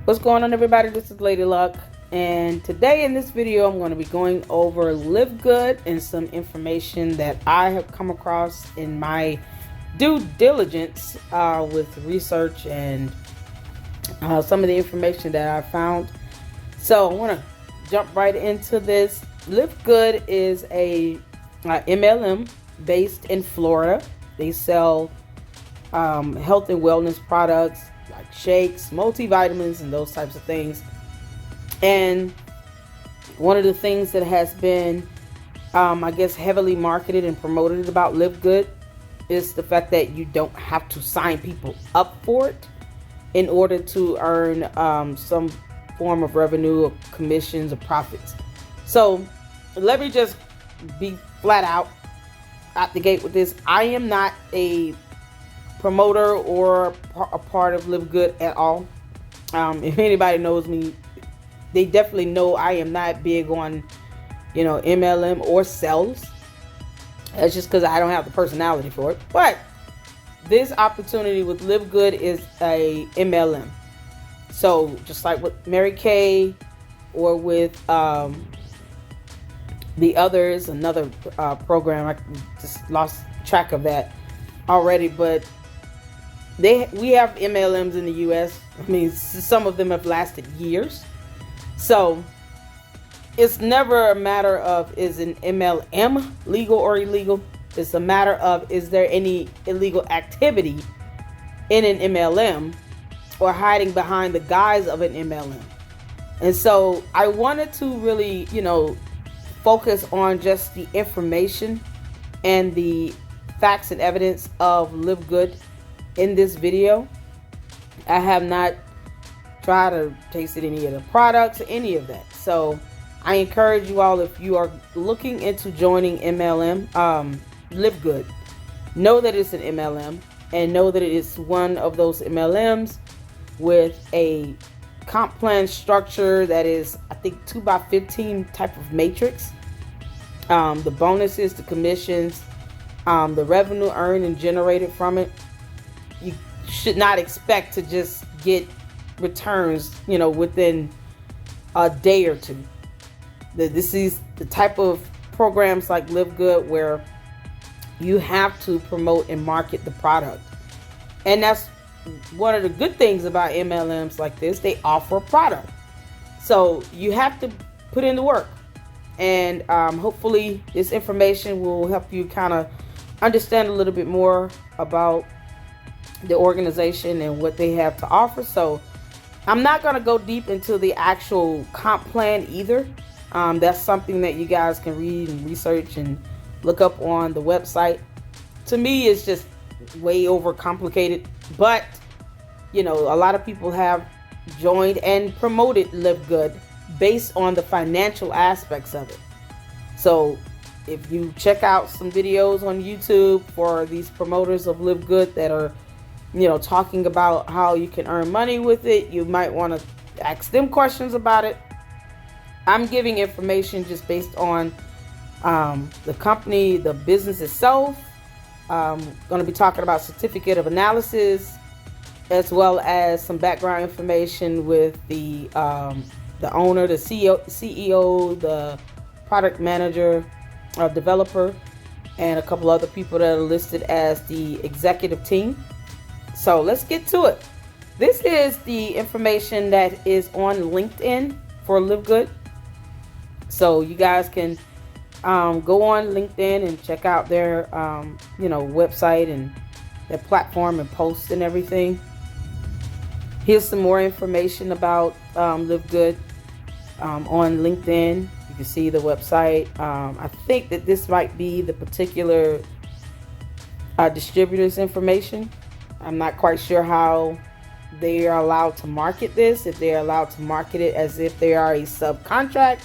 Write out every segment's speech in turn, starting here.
What's going on, everybody? This is Lady Luck, and today in this video I'm going to be going over LiveGood and some information that I have come across in my due diligence with research and some of the information that I found. So I want to jump right into this. LiveGood is a MLM based in Florida. They sell health and wellness products like shakes, multivitamins, and those types of things. And one of the things that has been, I guess, heavily marketed and promoted about LiveGood is the fact that you don't have to sign people up for it in order to earn some form of revenue or commissions or profits. So let me just be flat out the gate with this. I am not a promoter or a part of LiveGood at all. If anybody knows me, they definitely know I am not big on, MLM or sales. That's just because I don't have the personality for it. But this opportunity with LiveGood is a MLM. So just like with Mary Kay or with the others, another program, I just lost track of that already, but we have MLMs in the US. I mean, some of them have lasted years. So it's never a matter of is an MLM legal or illegal. It's a matter of is there any illegal activity in an MLM or hiding behind the guise of an MLM. And so I wanted to really, focus on just the information and the facts and evidence of LiveGood in this video. I have not tried to taste any of the products or any of that. So I encourage you all, if you are looking into joining MLM, LiveGood, know that it's an MLM and know that it is one of those MLMs with a comp plan structure that is, I think, 2x15 type of matrix. The bonuses, the commissions, the revenue earned and generated from it, you should not expect to just get returns, within a day or two. This is the type of programs like LiveGood where you have to promote and market the product. And that's one of the good things about MLMs like this. They offer a product. So you have to put in the work. And hopefully this information will help you kind of understand a little bit more about the organization and what they have to offer. So I'm not going to go deep into the actual comp plan either. That's something that you guys can read and research and look up on the website. To me, it's just way over complicated, but a lot of people have joined and promoted LiveGood based on the financial aspects of it. So if you check out some videos on YouTube for these promoters of LiveGood that are talking about how you can earn money with it, you might want to ask them questions about it. I'm giving information just based on the company, the business itself. I'm going to be talking about certificate of analysis, as well as some background information with the owner, the CEO, the product manager, developer, and a couple other people that are listed as the executive team. So let's get to it. This is the information that is on LinkedIn for LiveGood. So you guys can go on LinkedIn and check out their website and their platform and posts and everything. Here's some more information about LiveGood on LinkedIn. You can see the website. I think that this might be the particular distributors information. I'm not quite sure how they are allowed to market this, if they are allowed to market it as if they are a subcontract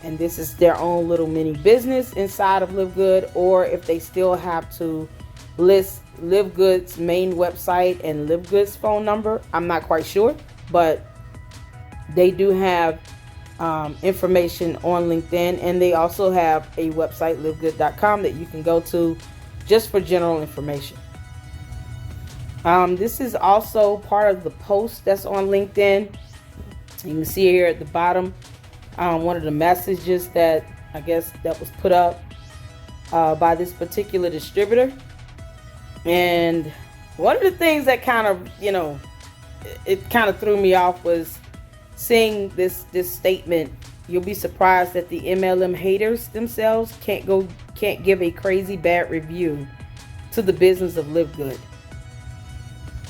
and this is their own little mini business inside of LiveGood, or if they still have to list LiveGood's main website and LiveGood's phone number. I'm not quite sure, but they do have information on LinkedIn, and they also have a website, livegood.com, that you can go to just for general information. This is also part of the post that's on LinkedIn. You can see here at the bottom one of the messages that I guess that was put up by this particular distributor. And one of the things that kind of, it kind of threw me off was seeing this statement. You'll be surprised that the MLM haters themselves can't give a crazy bad review to the business of LiveGood.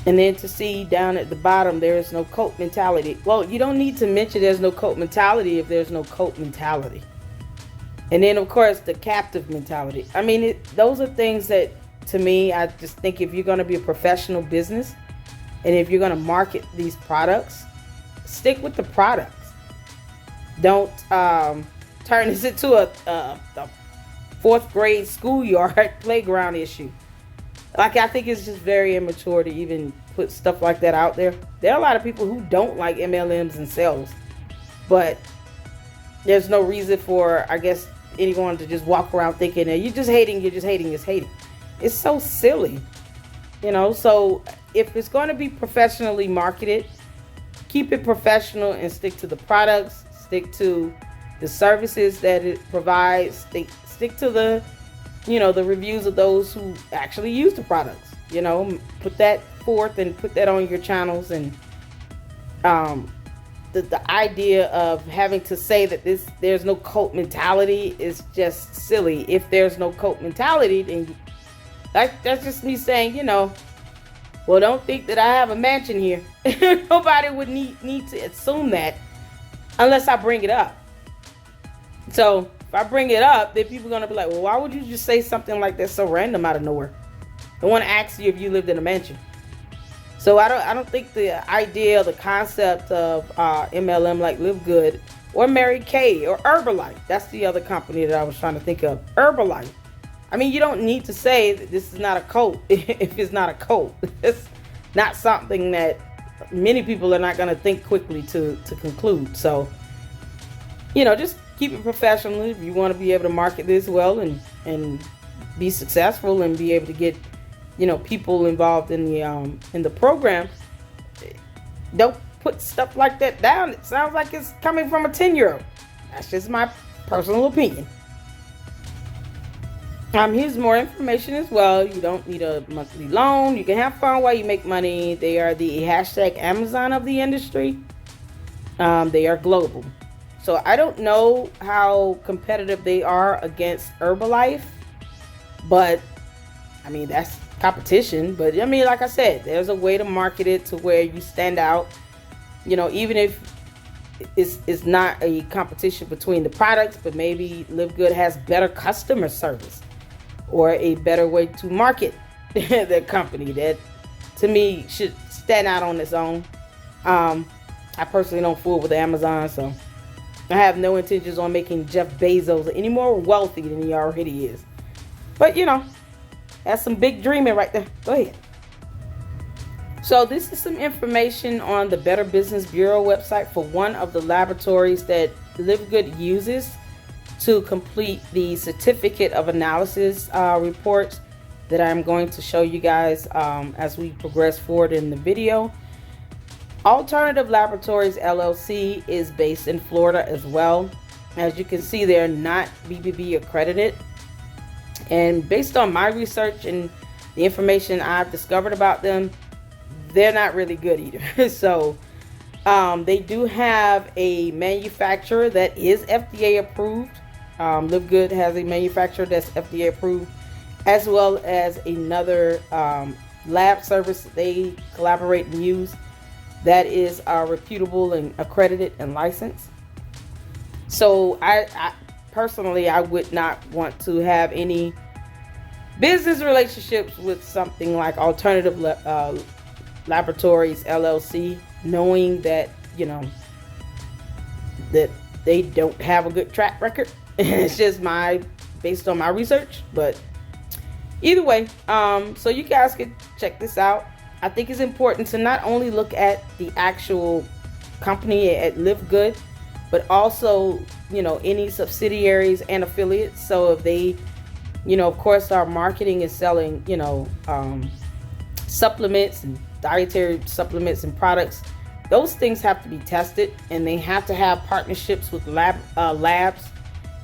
And then to see down at the bottom, there is no cult mentality. Well, you don't need to mention there's no cult mentality if there's no cult mentality. And then, of course, the captive mentality. I mean, those are things that, to me, I just think if you're going to be a professional business and if you're going to market these products, stick with the products. Don't turn this into a fourth grade schoolyard playground issue. Like, I think it's just very immature to even put stuff like that out there. There are a lot of people who don't like MLMs and sales, but there's no reason for, I guess, anyone to just walk around thinking that you're just hating. It's so silly, so if it's going to be professionally marketed, keep it professional and stick to the products, stick to the services that it provides, stick to the the reviews of those who actually use the products. Put that forth and put that on your channels. And the idea of having to say that there's no cult mentality is just silly. If there's no cult mentality, then that's just me saying, well, don't think that I have a mansion here. Nobody would need to assume that unless I bring it up. So if I bring it up, then people are going to be like, well, why would you just say something like that so random out of nowhere? I want to ask you if you lived in a mansion. So I don't think the idea, the concept of MLM like LiveGood or Mary Kay or Herbalife, that's the other company that I was trying to think of, Herbalife. I mean, you don't need to say that this is not a cult if it's not a cult. It's not something that many people are not going to think quickly to conclude. So, just keep it professional. If you want to be able to market this well and be successful and be able to get, people involved in the program, don't put stuff like that down. It sounds like it's coming from a 10-year-old. That's just my personal opinion. Here's more information as well. You don't need a monthly loan. You can have fun while you make money. They are the hashtag Amazon of the industry. They are global. So I don't know how competitive they are against Herbalife, but I mean, that's competition. But I mean, like I said, there's a way to market it to where you stand out, even if it's not a competition between the products, but maybe LiveGood has better customer service or a better way to market their company that, to me, should stand out on its own. I personally don't fool with Amazon, so I have no intentions on making Jeff Bezos any more wealthy than he already is. But, that's some big dreaming right there. Go ahead. So this is some information on the Better Business Bureau website for one of the laboratories that LiveGood uses to complete the certificate of analysis reports that I'm going to show you guys as we progress forward in the video. Alternative Laboratories LLC is based in Florida as well. As you can see, they're not BBB accredited. And based on my research and the information I've discovered about them, they're not really good either. So they do have a manufacturer that is FDA approved. LiveGood has a manufacturer that's FDA approved, as well as another lab service they collaborate and use that is reputable and accredited and licensed. So I personally, I would not want to have any business relationships with something like Alternative Laboratories LLC, knowing that, that they don't have a good track record. It's just based on my research. But either way, so you guys can check this out. I think it's important to not only look at the actual company at LiveGood, but also, any subsidiaries and affiliates. So if they, of course, are marketing and selling, supplements and dietary supplements and products those things have to be tested, and they have to have partnerships with labs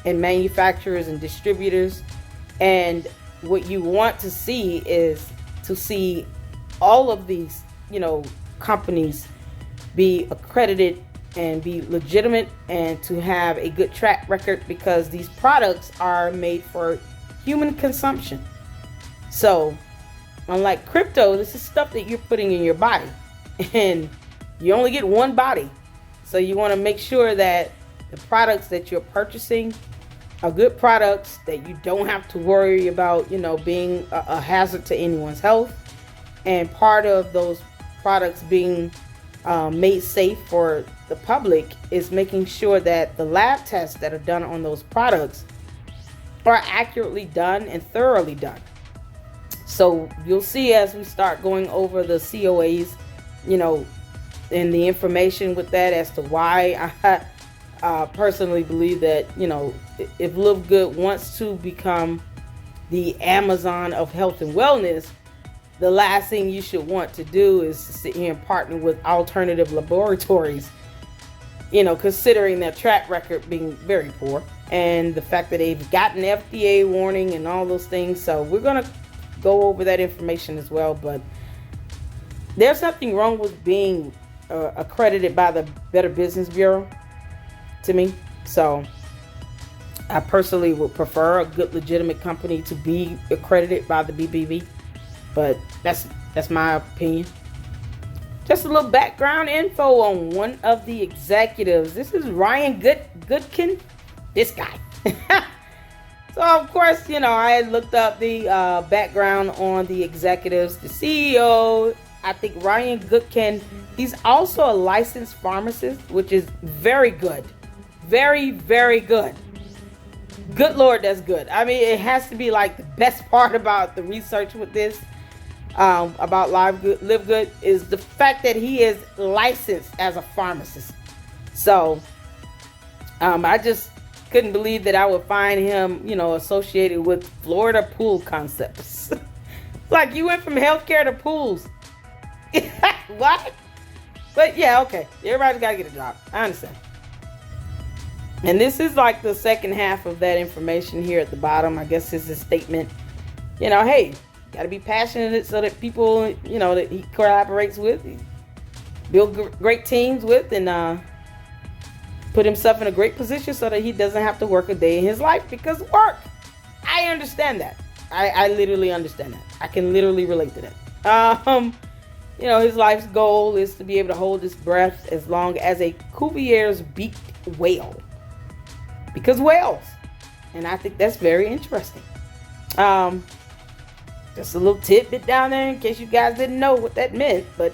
and manufacturers and distributors. And what you want to see is to see all of these, companies be accredited and be legitimate, and to have a good track record, because these products are made for human consumption. So unlike crypto, this is stuff that you're putting in your body, and you only get one body. So you want to make sure that the products that you're purchasing are good products, that you don't have to worry about, being a hazard to anyone's health. And part of those products being made safe for the public is making sure that the lab tests that are done on those products are accurately done and thoroughly done. So you'll see as we start going over the COAs, and the information with that, as to why I personally believe that, if LiveGood wants to become the Amazon of health and wellness, the last thing you should want to do is to sit here and partner with alternative laboratories, considering their track record being very poor, and the fact that they've gotten FDA warning and all those things. So we're going to go over that information as well. But there's nothing wrong with being accredited by the Better Business Bureau, to me. So I personally would prefer a good, legitimate company to be accredited by the BBB. But that's my opinion. Just a little background info on one of the executives. This is Ryan Goodkin. This guy. So of course, I had looked up the background on the executives. The CEO, I think Ryan Goodkin, he's also a licensed pharmacist, which is very good. Very, very good. Good Lord, that's good. I mean, it has to be like the best part about the research with this, about LiveGood, is the fact that he is licensed as a pharmacist. So I just couldn't believe that I would find him, associated with Florida pool concepts. Like, you went from healthcare to pools. What? But yeah, okay. Everybody's got to get a job. I understand. And this is like the second half of that information here at the bottom. I guess it's a statement. Hey, got to be passionate so that people, that he collaborates with, build great teams with, and put himself in a great position so that he doesn't have to work a day in his life because of work. I understand that. I literally understand that. I can literally relate to that. His life's goal is to be able to hold his breath as long as a Cuvier's beaked whale. Because whales. And I think that's very interesting. Just a little tidbit down there in case you guys didn't know what that meant. But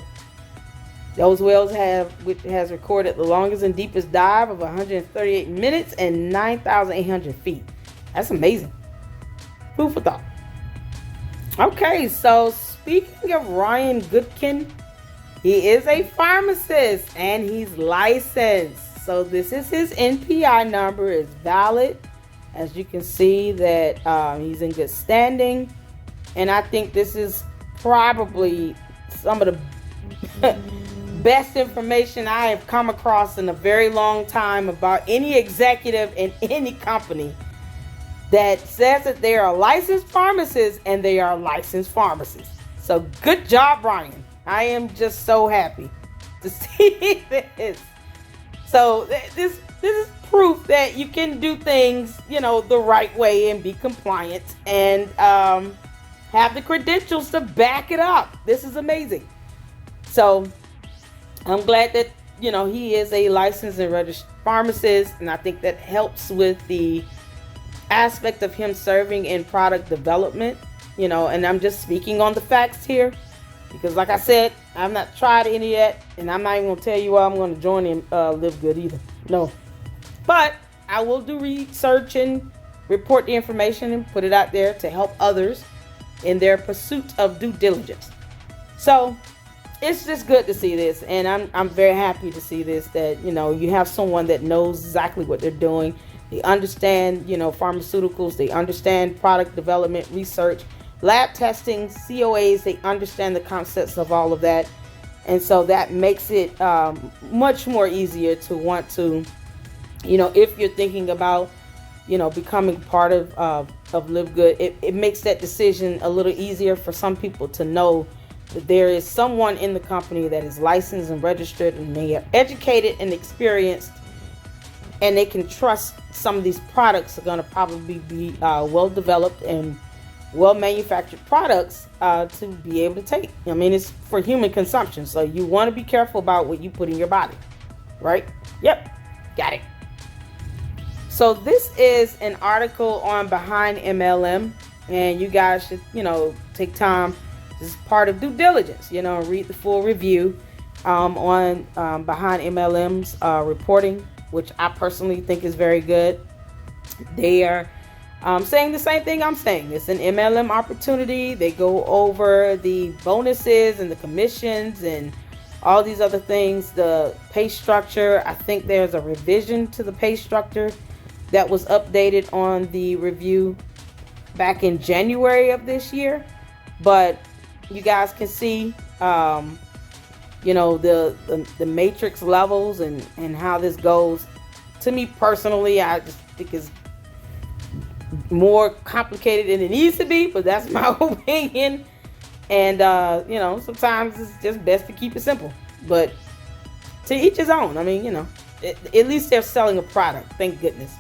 those whales has recorded the longest and deepest dive of 138 minutes and 9,800 feet. That's amazing. Food for thought. Okay, so speaking of Ryan Goodkin, he is a pharmacist and he's licensed. So this is his NPI number. Is valid. As you can see that he's in good standing. And I think this is probably some of the best information I have come across in a very long time about any executive in any company that says that they are licensed pharmacists and they are licensed pharmacists. So good job, Ryan. I am just so happy to see this. So this is proof that you can do things, the right way and be compliant and have the credentials to back it up. This is amazing. So I'm glad that, he is a licensed and registered pharmacist, and I think that helps with the aspect of him serving in product development, and I'm just speaking on the facts here because, like I said, I've not tried any yet, and I'm not even going to tell you why I'm going to join him LiveGood either. No. But I will do research and report the information and put it out there to help others in their pursuit of due diligence. So it's just good to see this, and I'm very happy to see this, that you have someone that knows exactly what they're doing. They understand pharmaceuticals, they understand product development, research, lab testing, COAs. They understand the concepts of all of that, And so that makes it much more easier to want to, if you're thinking about, becoming part of LiveGood, it makes that decision a little easier for some people to know that there is someone in the company that is licensed and registered, and they are educated and experienced, and they can trust some of these products are going to probably be well developed and well manufactured products to be able to take. I mean, it's for human consumption, so you want to be careful about what you put in your body, right? Yep, got it. So this is an article on Behind MLM, and you guys should, take time. This is part of due diligence, read the full review on Behind MLM's reporting, which I personally think is very good. They are saying the same thing I'm saying. It's an MLM opportunity. They go over the bonuses and the commissions and all these other things, the pay structure. I think there's a revision to the pay structure that was updated on the review back in January of this year. But you guys can see, the matrix levels and how this goes. To me personally, I just think it's more complicated than it needs to be, but that's my opinion. And sometimes it's just best to keep it simple, but to each his own. I mean, at least they're selling a product, thank goodness.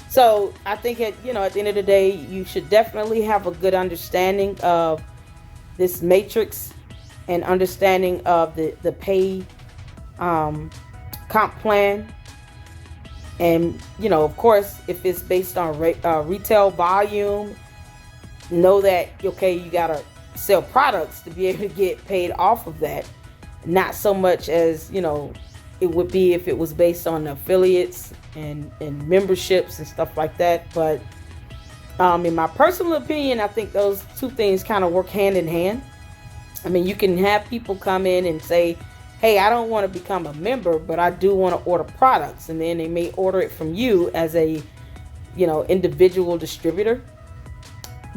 So I think at the end of the day, you should definitely have a good understanding of this matrix and understanding of the pay comp plan. And, of course, if it's based on retail volume, know that, okay, you got to sell products to be able to get paid off of that. Not so much as, it would be if it was based on affiliates and memberships and stuff like that. But in my personal opinion, I think those two things kind of work hand in hand. I mean, you can have people come in and say, hey, I don't want to become a member, but I do want to order products. And then they may order it from you as a, individual distributor.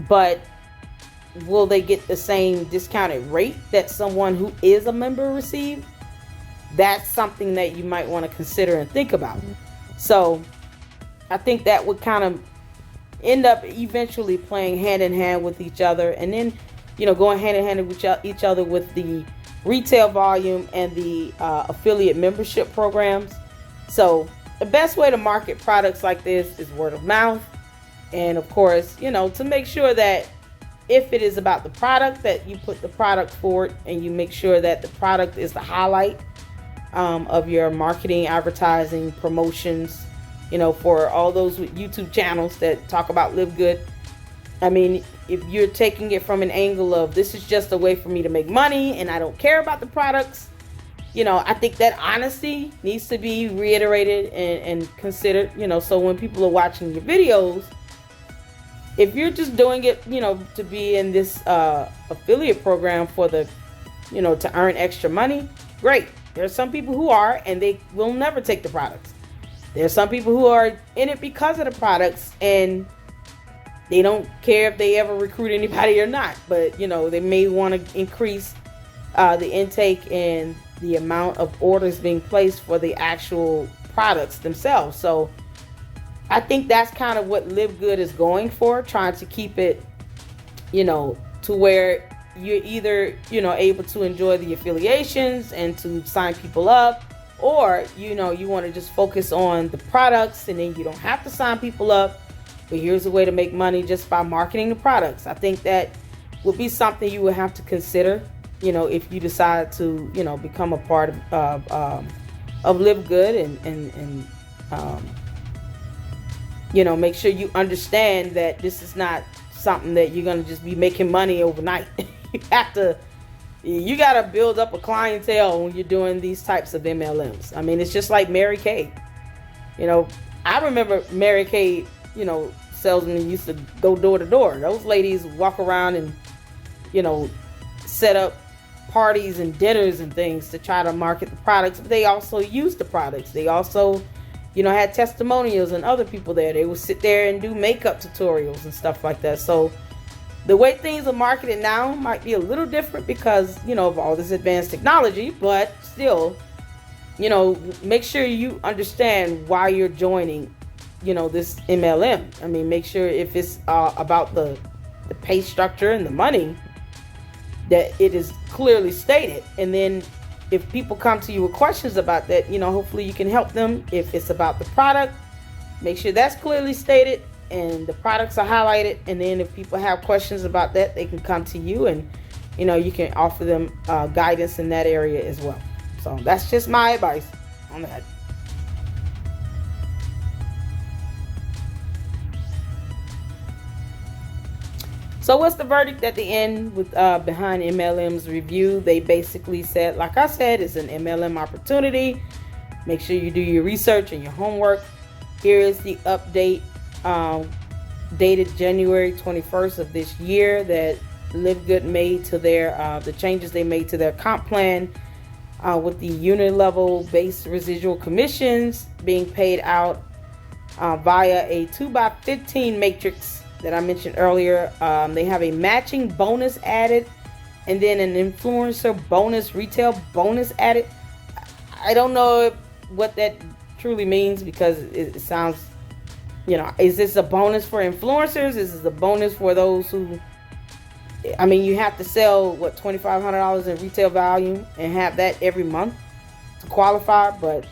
But will they get the same discounted rate that someone who is a member received? That's something that you might want to consider and think about. So I think that would kind of end up eventually playing hand in hand with each other. And then, going hand in hand with each other with the retail volume and the affiliate membership programs. So the best way to market products like this is word of mouth. And of course, to make sure that if it is about the product, that you put the product forward and you make sure that the product is the highlight of your marketing, advertising, promotions, for all those YouTube channels that talk about LiveGood. I mean, if you're taking it from an angle of this is just a way for me to make money and I don't care about the products, I think that honesty needs to be reiterated and considered, so when people are watching your videos, if you're just doing it, to be in this affiliate program for the, to earn extra money, great. There's some people who are, and they will never take the products. There's some people who are in it because of the products, and they don't care if they ever recruit anybody or not. But, they may want to increase the intake and the amount of orders being placed for the actual products themselves. So I think that's kind of what LiveGood is going for, trying to keep it, to where you're either, able to enjoy the affiliations and to sign people up, or, you want to just focus on the products and then you don't have to sign people up. But here's a way to make money just by marketing the products. I think that would be something you would have to consider, if you decide to, become a part of LiveGood and make sure you understand that this is not something that you're going to just be making money overnight. You got to build up a clientele when you're doing these types of MLMs. I mean, it's just like Mary Kay. I remember Mary Kay, salesmen used to go door to door. Those ladies walk around and, set up parties and dinners and things to try to market the products. But they also use the products. They also, had testimonials and other people there. They would sit there and do makeup tutorials and stuff like that. So The way things are marketed now might be a little different because, of all this advanced technology, but still, make sure you understand why you're joining, this MLM. I mean, make sure if it's about the pay structure and the money, that it is clearly stated. And then if people come to you with questions about that, hopefully you can help them. If it's about the product, make sure that's clearly stated and the products are highlighted. And then if people have questions about that, they can come to you and, you can offer them guidance in that area as well. So that's just my advice on that. So what's the verdict at the end with behind MLM's review? They basically said, like I said, it's an MLM opportunity. Make sure you do your research and your homework. Here is the update dated January 21st of this year that LiveGood made to their the changes they made to their comp plan with the unit level base residual commissions being paid out via a 2x15 matrix that I mentioned earlier. They have a matching bonus added and then an influencer bonus, retail bonus added. I don't know what that truly means because it sounds, is this a bonus for influencers? Is this a bonus for those who, you have to sell, $2,500 in retail value and have that every month to qualify. But,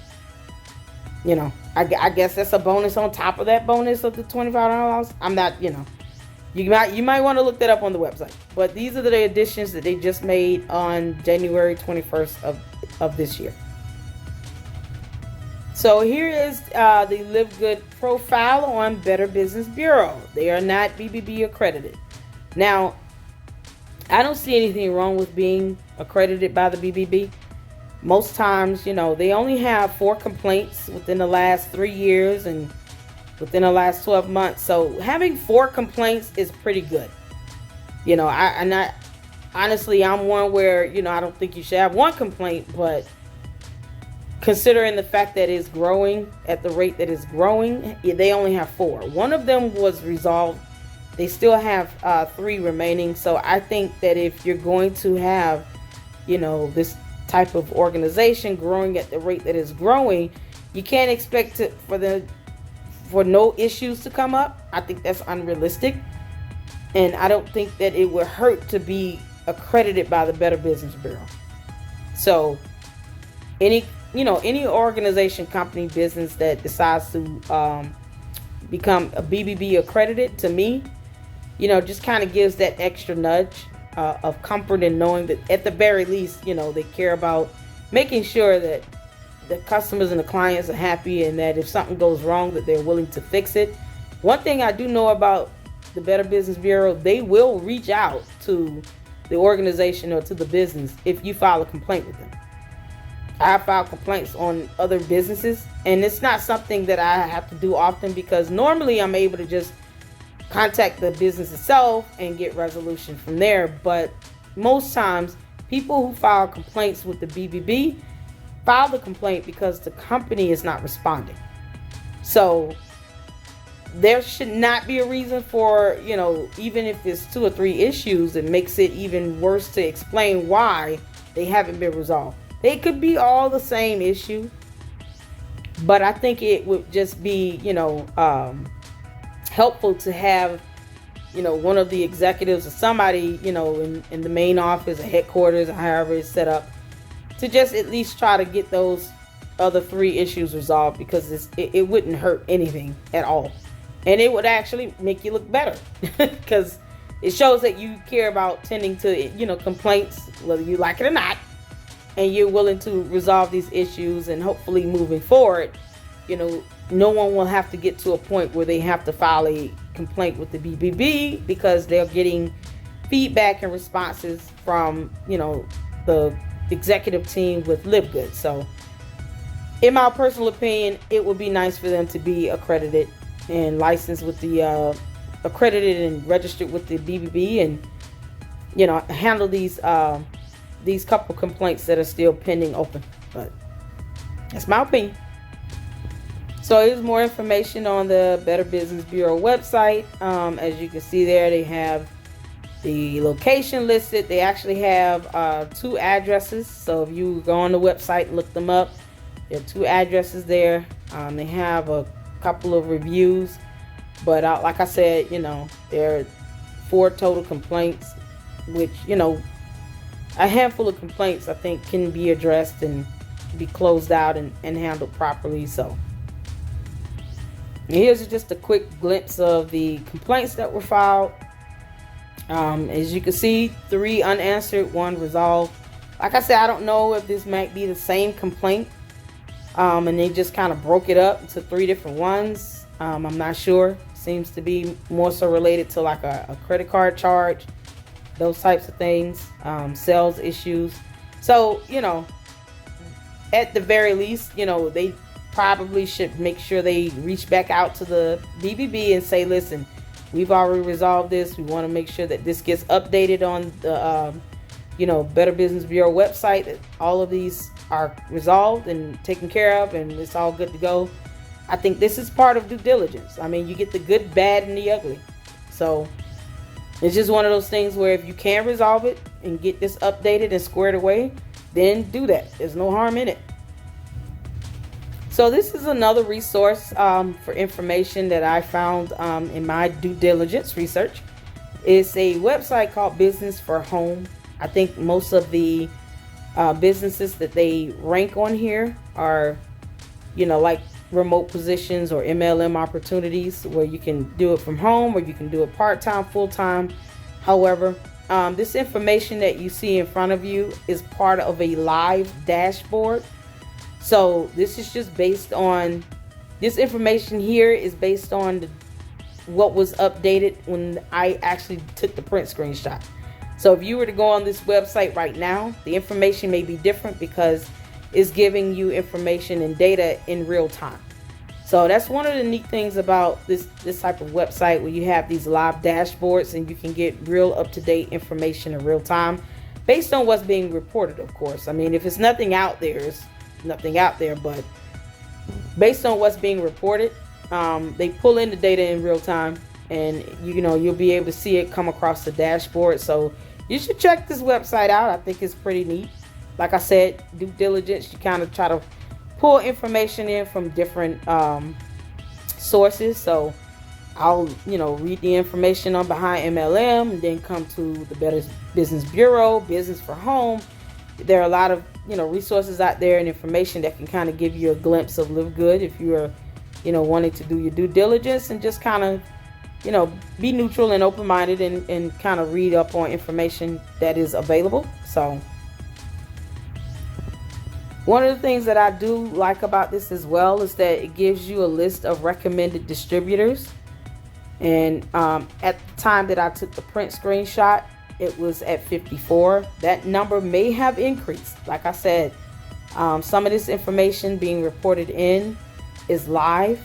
I guess that's a bonus on top of that bonus of the $2,500. I'm not, you might want to look that up on the website. But these are the additions that they just made on January 21st of this year. So here is the LiveGood profile on Better Business Bureau. They are not BBB accredited. Now, I don't see anything wrong with being accredited by the BBB. Most times, they only have 4 complaints within the last 3 years and within the last 12 months. So having 4 complaints is pretty good. Honestly, I'm one where, I don't think you should have 1 complaint, but considering the fact that it's growing at the rate that it's growing, they only have 4. One of them was resolved. They still have 3 remaining. So I think that if you're going to have, this type of organization growing at the rate that it's growing, you can't expect for no issues to come up. I think that's unrealistic, and I don't think that it would hurt to be accredited by the Better Business Bureau. So any organization, company, business that decides to become a BBB accredited, to me, just kind of gives that extra nudge of comfort in knowing that at the very least, they care about making sure that the customers and the clients are happy, and that if something goes wrong, that they're willing to fix it. One thing I do know about the Better Business Bureau, they will reach out to the organization or to the business if you file a complaint with them. I have filed complaints on other businesses, and it's not something that I have to do often because normally I'm able to just contact the business itself and get resolution from there. But most times, people who file complaints with the BBB file the complaint because the company is not responding. So there should not be a reason for, even if it's 2 or 3 issues, it makes it even worse to explain why they haven't been resolved. They could be all the same issue, but I think it would just be, helpful to have, one of the executives or somebody, in the main office or headquarters or however it's set up, to just at least try to get those other 3 issues resolved, because it wouldn't hurt anything at all. And it would actually make you look better because it shows that you care about tending to, complaints, whether you like it or not, and you're willing to resolve these issues. And hopefully moving forward, no one will have to get to a point where they have to file a complaint with the BBB because they're getting feedback and responses from, the executive team with LiveGood. So in my personal opinion, it would be nice for them to be accredited and licensed with the accredited and registered with the BBB, and handle these couple complaints that are still pending open. But that's my opinion. So here's more information on the Better Business Bureau website. As you can see there, they have The location listed, they actually have 2 addresses. So if you go on the website and look them up, there are 2 addresses there. They have a couple of reviews, but like I said, there are 4 total complaints, which, a handful of complaints I think can be addressed and be closed out and handled properly. So here's just a quick glimpse of the complaints that were filed. As you can see, 3 unanswered, 1 resolved. Like I said, I don't know if this might be the same complaint, and they just kind of broke it up into 3 different ones. I'm not sure. Seems to be more so related to like a credit card charge, those types of things, sales issues. So, at the very least, they probably should make sure they reach back out to the BBB and say, listen, we've already resolved this. We want to make sure that this gets updated on the, Better Business Bureau website, that all of these are resolved and taken care of and it's all good to go. I think this is part of due diligence. I mean, you get the good, bad, and the ugly. So it's just one of those things where if you can resolve it and get this updated and squared away, then do that. There's no harm in it. So this is another resource for information that I found in my due diligence research. It's a website called Business for Home. I think most of the businesses that they rank on here are, like remote positions or MLM opportunities where you can do it from home or you can do it part-time, full-time. However, this information that you see in front of you is part of a live dashboard. So this is just based on, this information here is based on what was updated when I actually took the print screenshot. So if you were to go on this website right now, the information may be different because it's giving you information and data in real time. So that's one of the neat things about this type of website, where you have these live dashboards and you can get real up-to-date information in real time based on what's being reported, of course. I mean, if it's nothing out there, it's nothing out there, but based on what's being reported, they pull in the data in real time, and you'll be able to see it come across the dashboard. So you should check this website out. I think it's pretty neat. Like I said, due diligence, you kind of try to pull information in from different sources. So I'll read the information on behind MLM and then come to the Better Business Bureau, Business for Home. There are a lot of resources out there and information that can kind of give you a glimpse of LiveGood if you are wanting to do your due diligence and just kind of be neutral and open-minded and kind of read up on information that is available. So one of the things that I do like about this as well is that it gives you a list of recommended distributors. And at the time that I took the print screenshot, it was at 54. That number may have increased. Like I said, some of this information being reported in is live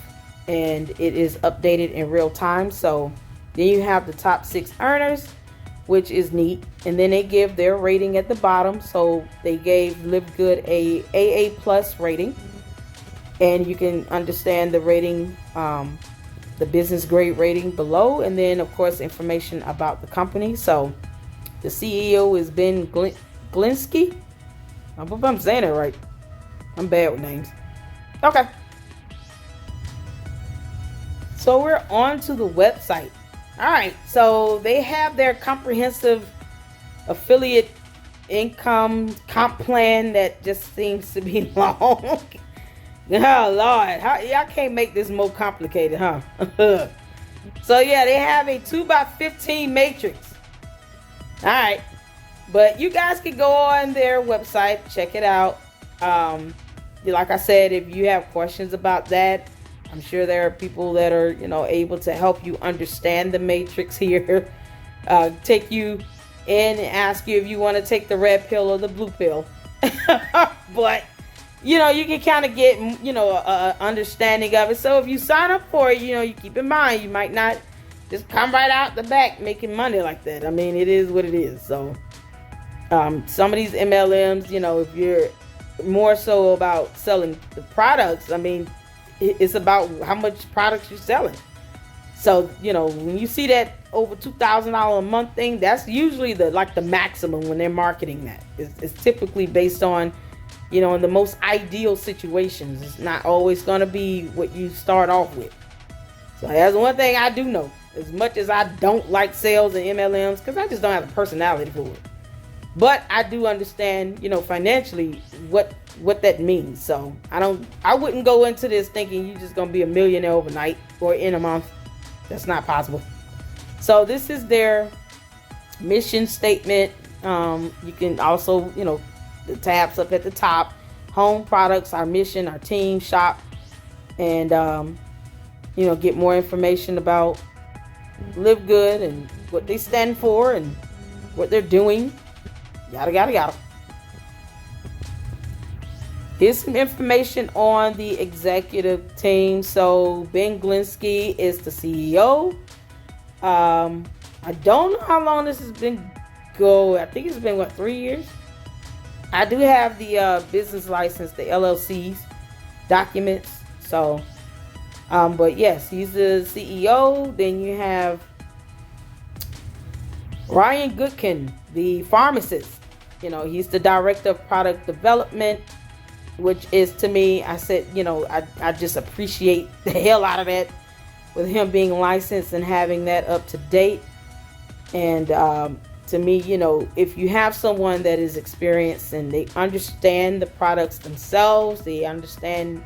and it is updated in real time. So then you have the top 6 earners, which is neat, and then they give their rating at the bottom. So they gave LiveGood a AA plus rating, and you can understand the rating, the business grade rating below, and then of course information about the company. So the CEO is Ben Glinsky. I hope I'm saying it right. I'm bad with names. Okay, so we're on to the website. All right, so they have their comprehensive affiliate income comp plan that just seems to be long. Oh Lord, y'all can't make this more complicated, huh? So yeah, they have a 2x15 matrix. All right, but you guys can go on their website, check it out. Like I said, if you have questions about that, I'm sure there are people that are, able to help you understand the matrix here. Take you in and ask you if you want to take the red pill or the blue pill. But, you can kind of get, a understanding of it. So if you sign up for it, you keep in mind, you might not just come right out the back making money like that. I mean, it is what it is. So some of these MLMs, if you're more so about selling the products, I mean, it's about how much products you're selling. So, when you see that over $2,000 a month thing, that's usually the maximum when they're marketing that. It's typically based on, in the most ideal situations. It's not always going to be what you start off with. So that's one thing I do know. As much as I don't like sales and MLMs, because I just don't have the personality for it. But I do understand, financially what that means. So I wouldn't go into this thinking you're just going to be a millionaire overnight or in a month. That's not possible. So this is their mission statement. You can also, the tabs up at the top, home products, our mission, our team, shop, and, get more information about LiveGood and what they stand for and what they're doing. Yada, yada, yada. Here's some information on the executive team. So Ben Glinsky is the CEO. I don't know how long this has been I think it's been 3 years. I do have the business license, the LLC's documents. So, but yes, he's the CEO. Then you have Ryan Goodkin, the pharmacist. He's the director of product development, which is, to me, I said, I just appreciate the hell out of that with him being licensed and having that up to date. And to me, if you have someone that is experienced and they understand the products themselves, they understand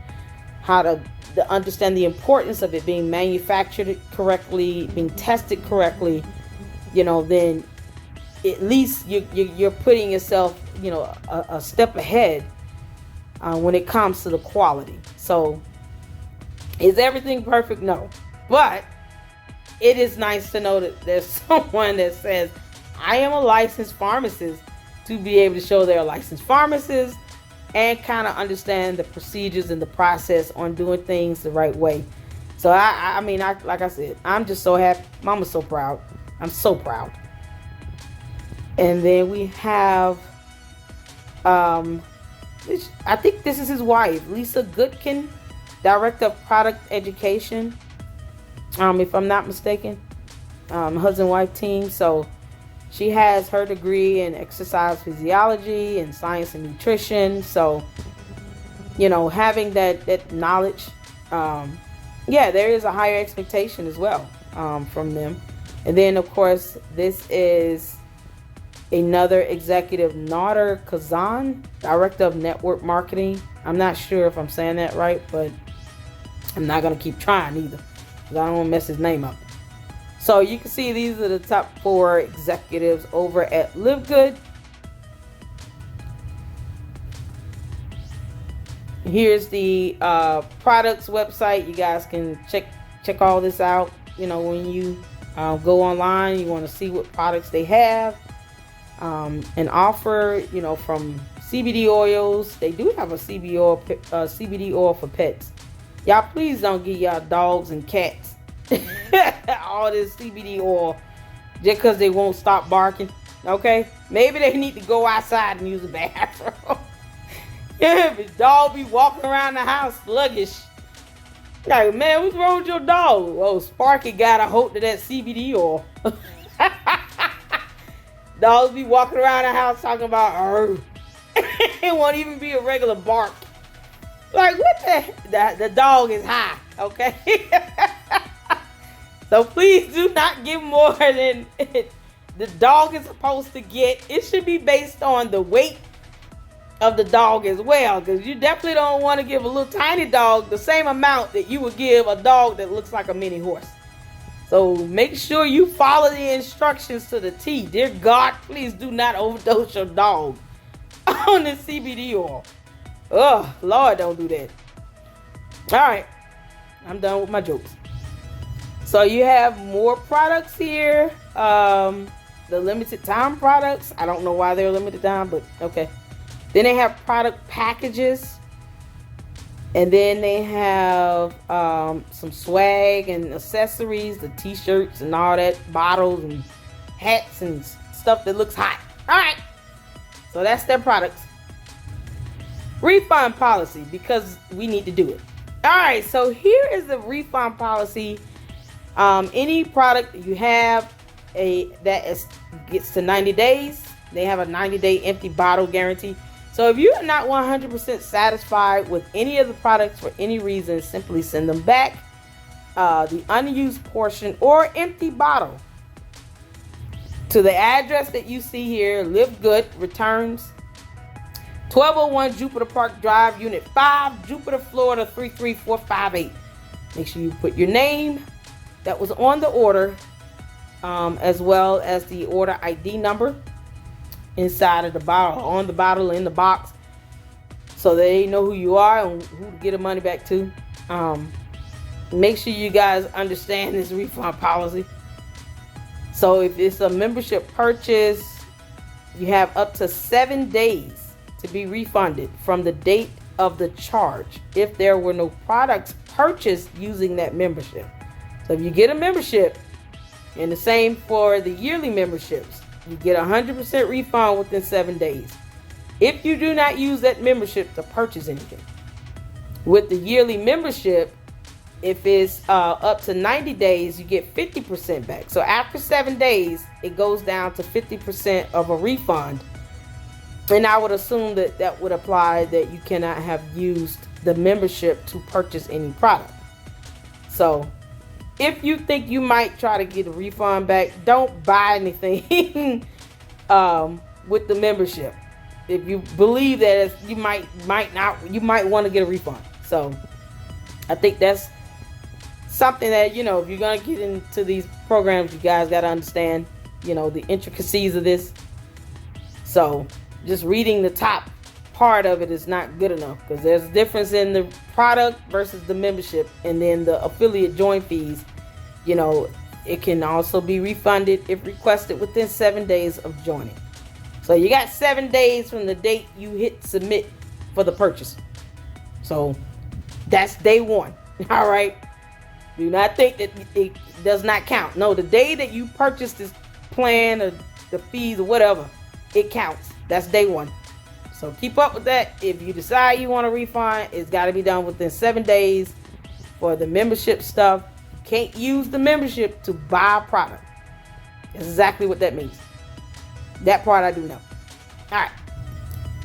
how to understand the importance of it being manufactured correctly, being tested correctly, then at least you're putting yourself, a step ahead when it comes to the quality. So is everything perfect? No. But it is nice to know that there's someone that says, I am a licensed pharmacist, to be able to show they're a licensed pharmacist and kind of understand the procedures and the process on doing things the right way. So I mean, like I said, I'm just so happy. Mama's so proud. I'm so proud. And then we have, I think this is his wife, Lisa Goodkin, Director of Product Education, if I'm not mistaken, husband-wife team. So she has her degree in exercise physiology and science and nutrition. So, having that knowledge, there is a higher expectation as well from them. And then, of course, this is another executive, Nader Kazan, Director of Network Marketing. I'm not sure if I'm saying that right, but I'm not going to keep trying either, because I don't want to mess his name up. So you can see these are the top 4 executives over at LiveGood. Here's the products website. You guys can check all this out. When you go online, you want to see what products they have and offer. From CBD oils. They do have a CBD oil for pets. Y'all, please don't give y'all dogs and cats all this CBD oil just because they won't stop barking. Okay, maybe they need to go outside and use the bathroom. Yeah, if a dog be walking around the house sluggish, like, man, what's wrong with your dog? Oh, Sparky got a hold of that CBD oil. Dogs be walking around the house talking about, it won't even be a regular bark. Like, what the dog is high, okay? So please do not give more than the dog is supposed to get. It should be based on the weight of the dog as well, because you definitely don't want to give a little tiny dog the same amount that you would give a dog that looks like a mini horse. So make sure you follow the instructions to the T. Dear God, please do not overdose your dog on the CBD oil. Oh, Lord, don't do that. All right, I'm done with my jokes. So you have more products here. The limited time products. I don't know why they're limited time, but okay. Then they have product packages. And then they have some swag and accessories, the t-shirts and all that, bottles and hats and stuff that looks hot. All right. So that's their products. Refund policy, because we need to do it. All right. So here is the refund policy. Any product that you have gets to 90 days. They have a 90-day empty bottle guarantee. So if you are not 100% satisfied with any of the products for any reason, simply send them back. The unused portion or empty bottle to the address that you see here. LiveGood, returns 1201 Jupiter Park Drive, Unit 5, Jupiter, Florida 33458. Make sure you put your name that was on the order, as well as the order ID number inside of the bottle, on the bottle, in the box, so they know who you are and who to get the money back to. Make sure you guys understand this refund policy. So if it's a membership purchase, you have up to 7 days to be refunded from the date of the charge if there were no products purchased using that membership. So if you get a membership, and the same for the yearly memberships, you get 100% refund within 7 days if you do not use that membership to purchase anything. With the yearly membership, if it's up to 90 days, you get 50% back. So after 7 days, it goes down to 50% of a refund. And I would assume that that would apply that you cannot have used the membership to purchase any product. So if you think you might try to get a refund back, don't buy anything with the membership. If you believe that you might want to get a refund. So I think that's something that, if you're going to get into these programs, you guys got to understand, the intricacies of this. So just reading the top part of it is not good enough, because there's a difference in the product versus the membership, and then the affiliate join fees. It can also be refunded if requested within 7 days of joining. So you got 7 days from the date you hit submit for the purchase. So that's day one. All right. Do not think that it does not count. No, the day that you purchase this plan or the fees or whatever, it counts. That's day one. So keep up with that. If you decide you want a refund, it's got to be done within 7 days. For the membership stuff, you can't use the membership to buy a product. That's exactly what that means. That part I do know. All right.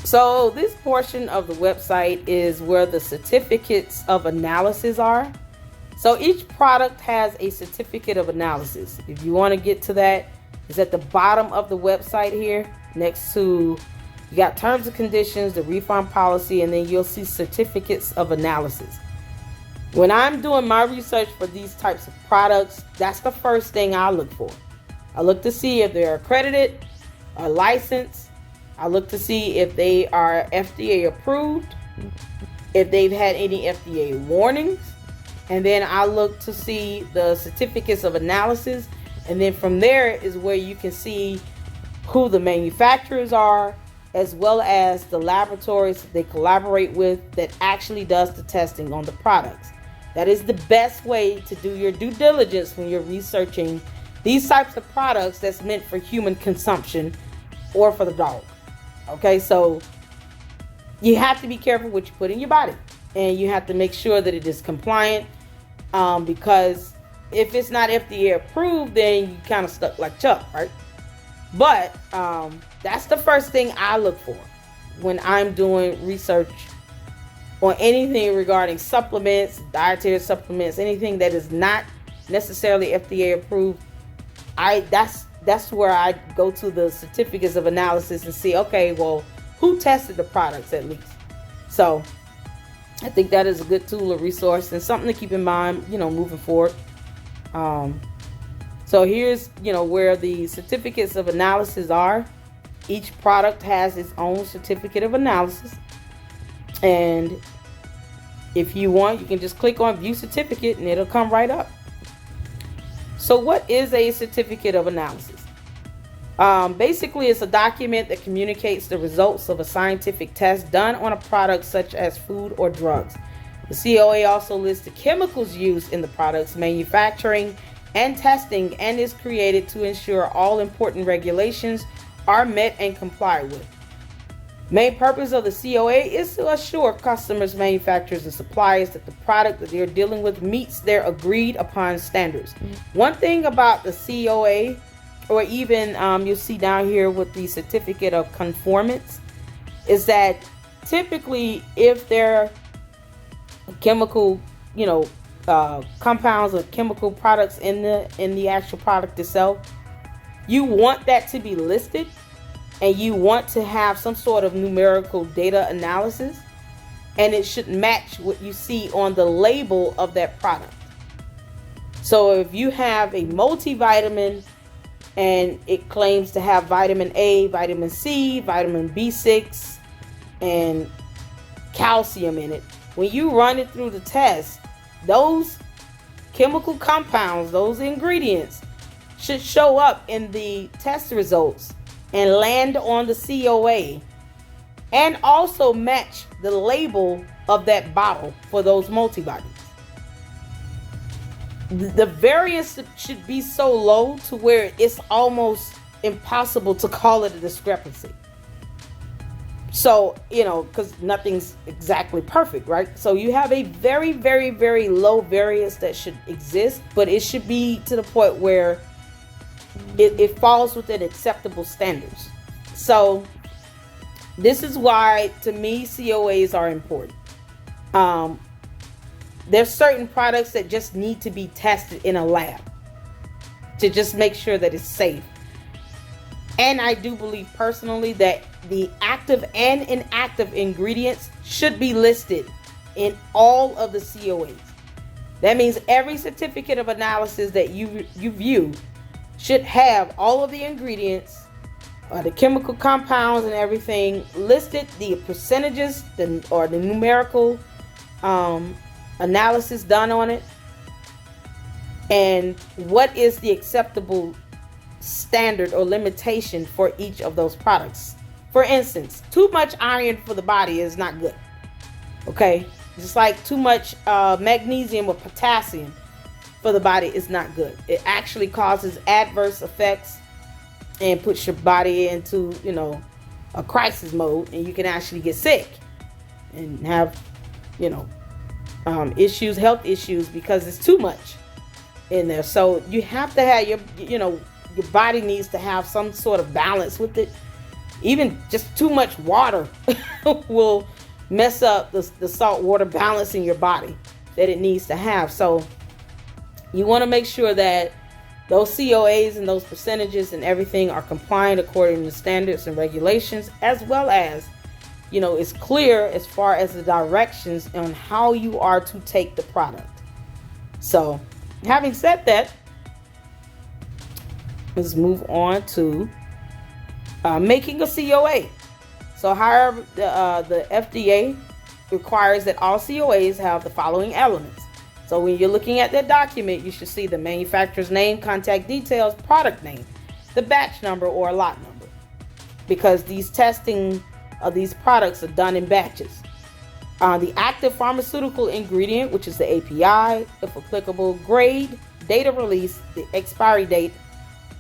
So this portion of the website is where the certificates of analysis are. So each product has a certificate of analysis. If you want to get to that, it's at the bottom of the website here, next to, you got terms and conditions, the refund policy, and then you'll see certificates of analysis. When I'm doing my research for these types of products, that's the first thing I look for. I look to see if they're accredited or licensed. I look to see if they are FDA approved, if they've had any FDA warnings. And then I look to see the certificates of analysis. And then from there is where you can see who the manufacturers are, as well as the laboratories that they collaborate with that actually does the testing on the products. That is the best way to do your due diligence when you're researching these types of products that's meant for human consumption or for the dog. Okay, so you have to be careful what you put in your body, and you have to make sure that it is compliant, because if it's not FDA approved, then you kind of stuck like Chuck, right? But that's the first thing I look for when I'm doing research on anything regarding supplements, dietary supplements, anything that is not necessarily FDA approved. That's where I go to the certificates of analysis and see, okay, well, who tested the products at least? So I think that is a good tool or resource and something to keep in mind, moving forward. So here's, where the certificates of analysis are. Each product has its own certificate of analysis. And if you want, you can just click on view certificate and it'll come right up. So what is a certificate of analysis? Basically, it's a document that communicates the results of a scientific test done on a product such as food or drugs. The COA also lists the chemicals used in the product's manufacturing and testing, and is created to ensure all important regulations are met and complied with. Main purpose of the COA is to assure customers, manufacturers, and suppliers that the product that they're dealing with meets their agreed upon standards. One thing about the COA or even you'll see down here with the certificate of conformance, is that typically if they're chemical, compounds or chemical products in the actual product itself, you want that to be listed, and you want to have some sort of numerical data analysis, and it should match what you see on the label of that product. So if you have a multivitamin and it claims to have vitamin A, vitamin C, vitamin B6, and calcium in it, when you run it through the test, those chemical compounds, those ingredients, should show up in the test results and land on the COA, and also match the label of that bottle for those multivitamins. The variance should be so low to where it's almost impossible to call it a discrepancy. So, because nothing's exactly perfect, right? So you have a very, very, very low variance that should exist, but it should be to the point where it falls within acceptable standards. So this is why, to me, COAs are important. There's certain products that just need to be tested in a lab to just make sure that it's safe. And I do believe personally that the active and inactive ingredients should be listed in all of the COAs. That means every certificate of analysis that you view should have all of the ingredients, the chemical compounds and everything listed, the percentages, or the numerical analysis done on it, and what is the acceptable standard or limitation for each of those products. For instance, too much iron for the body is not good. Okay, just like too much magnesium or potassium for the body is not good. It actually causes adverse effects and puts your body into a crisis mode, and you can actually get sick and have health issues because it's too much in there. So you have to have your body needs to have some sort of balance with it. Even just too much water will mess up the salt water balance in your body that it needs to have. So you want to make sure that those COAs and those percentages and everything are compliant according to standards and regulations, as well as it's clear as far as the directions on how you are to take the product. So having said that, let's move on to making a COA. So however, the FDA requires that all COAs have the following elements. So when you're looking at that document, you should see the manufacturer's name, contact details, product name, the batch number or lot number, because these testing of these products are done in batches. The active pharmaceutical ingredient, which is the API, if applicable, grade, date of release, the expiry date,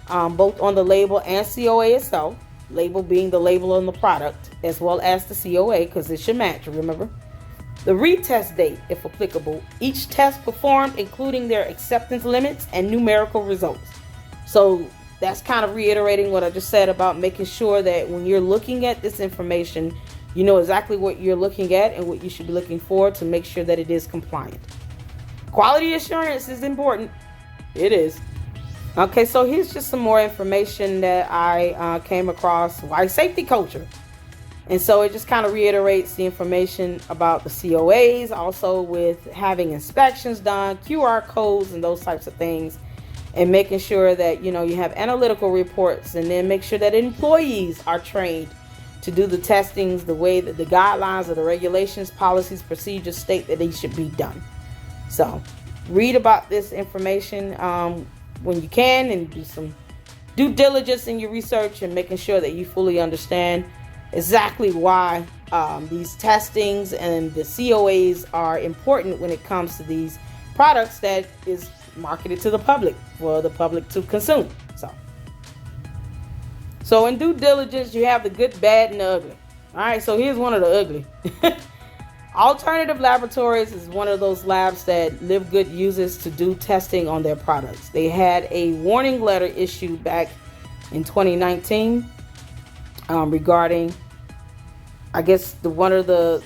both on the label and COA itself, label being the label on the product, as well as the COA, because it should match, remember. The retest date, if applicable, each test performed, including their acceptance limits and numerical results. So that's kind of reiterating what I just said about making sure that when you're looking at this information, you know exactly what you're looking at and what you should be looking for to make sure that it is compliant. Quality assurance is important. It is. Okay, so here's just some more information that I came across. Why safety culture? And so it just kind of reiterates the information about the COAs, also with having inspections done, QR codes and those types of things, and making sure that you have analytical reports, and then make sure that employees are trained to do the testings the way that the guidelines or the regulations, policies, procedures state that they should be done. So read about this information when you can, and do some due diligence in your research and making sure that you fully understand exactly why these testings and the COAs are important when it comes to these products that is marketed to the public, for the public to consume. So in due diligence, you have the good, bad, and the ugly. All right, so here's one of the ugly. Alternative Laboratories is one of those labs that LiveGood uses to do testing on their products. They had a warning letter issued back in 2019 regarding, I guess, one of the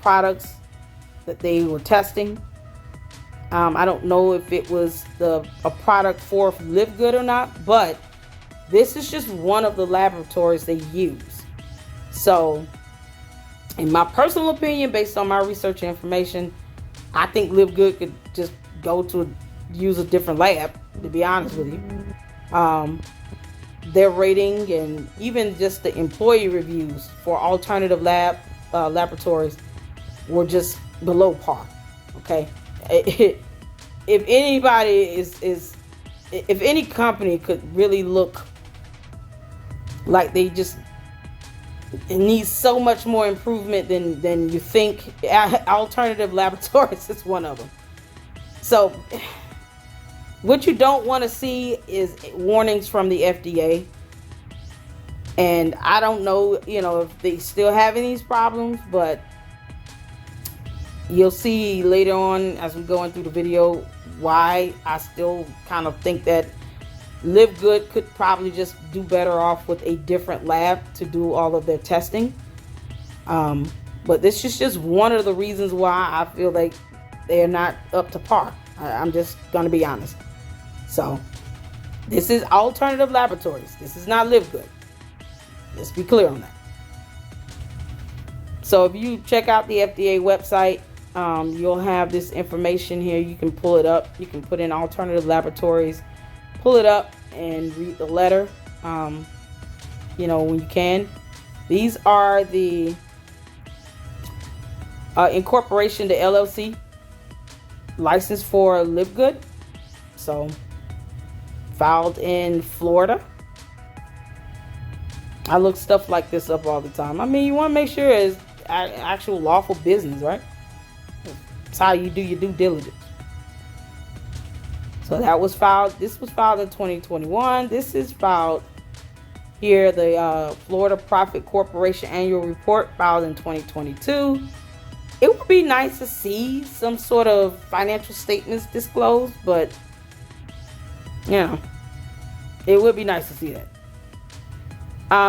products that they were testing. I don't know if it was a product for LiveGood or not, but this is just one of the laboratories they use. So, in my personal opinion, based on my research and information, I think LiveGood could just go to use a different lab, to be honest with you. Their rating and even just the employee reviews for alternative laboratories were just below par. Okay, if anybody if any company could really look like they just need so much more improvement than you think, alternative laboratories is one of them. So what you don't want to see is warnings from the FDA. And I don't know, if they still having these problems, but you'll see later on as we go through the video why I still kind of think that LiveGood could probably just do better off with a different lab to do all of their testing. But this is just one of the reasons why I feel like they're not up to par. I'm just going to be honest. So this is alternative laboratories. This is not LiveGood. Let's be clear on that. So if you check out the FDA website, you'll have this information here. You can pull it up. You can put in alternative laboratories, pull it up and read the letter, when you can. These are the incorporation to LLC license for LiveGood. So filed in Florida. I look stuff like this up all the time. I mean, you want to make sure it's actual lawful business, right? That's how you do your due diligence. So that was filed. This was filed in 2021. This is filed here, the Florida Profit Corporation Annual Report, filed in 2022. It would be nice to see some sort of financial statements disclosed, but it would be nice to see that.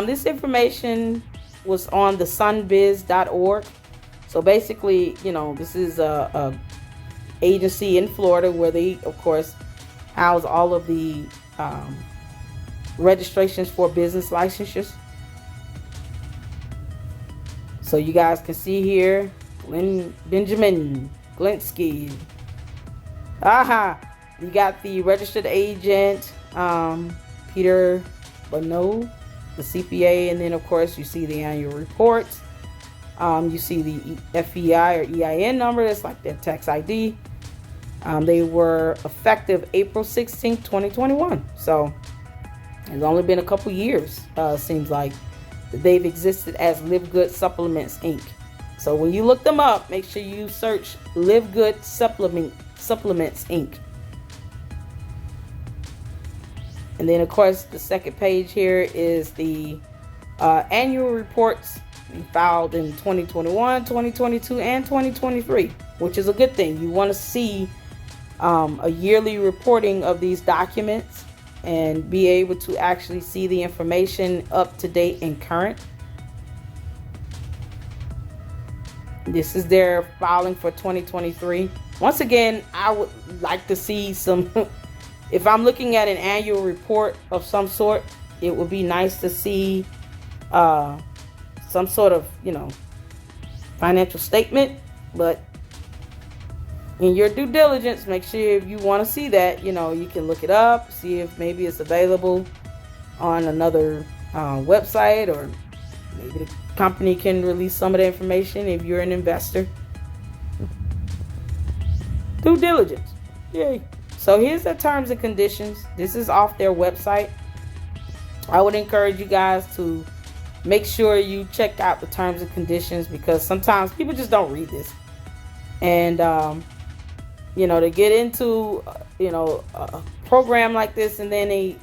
This information was on the sunbiz.org. So basically, this is a agency in Florida where they, of course, house all of the registrations for business licensures. So you guys can see here, Benjamin Glinsky. You got the registered agent, Peter Bonneau, the CPA, and then of course you see the annual reports. You see the FEI or EIN number. That's like their tax ID. They were effective April 16, 2021. So it's only been a couple years, seems like, that they've existed as LiveGood Supplements Inc. So when you look them up, make sure you search LiveGood Supplements Inc. And then, of course, the second page here is the annual reports filed in 2021, 2022, and 2023, which is a good thing. You want to see a yearly reporting of these documents and be able to actually see the information up to date and current. This is their filing for 2023. Once again, I would like to see some, if I'm looking at an annual report of some sort, it would be nice to see some sort of, financial statement. But in your due diligence, make sure if you want to see that, you can look it up, see if maybe it's available on another website, or maybe the company can release some of the information if you're an investor. Due diligence. Yay. So here's the terms and conditions. This is off their website. I would encourage you guys to make sure you check out the terms and conditions, because sometimes people just don't read this. And, they get into, a program like this, and then they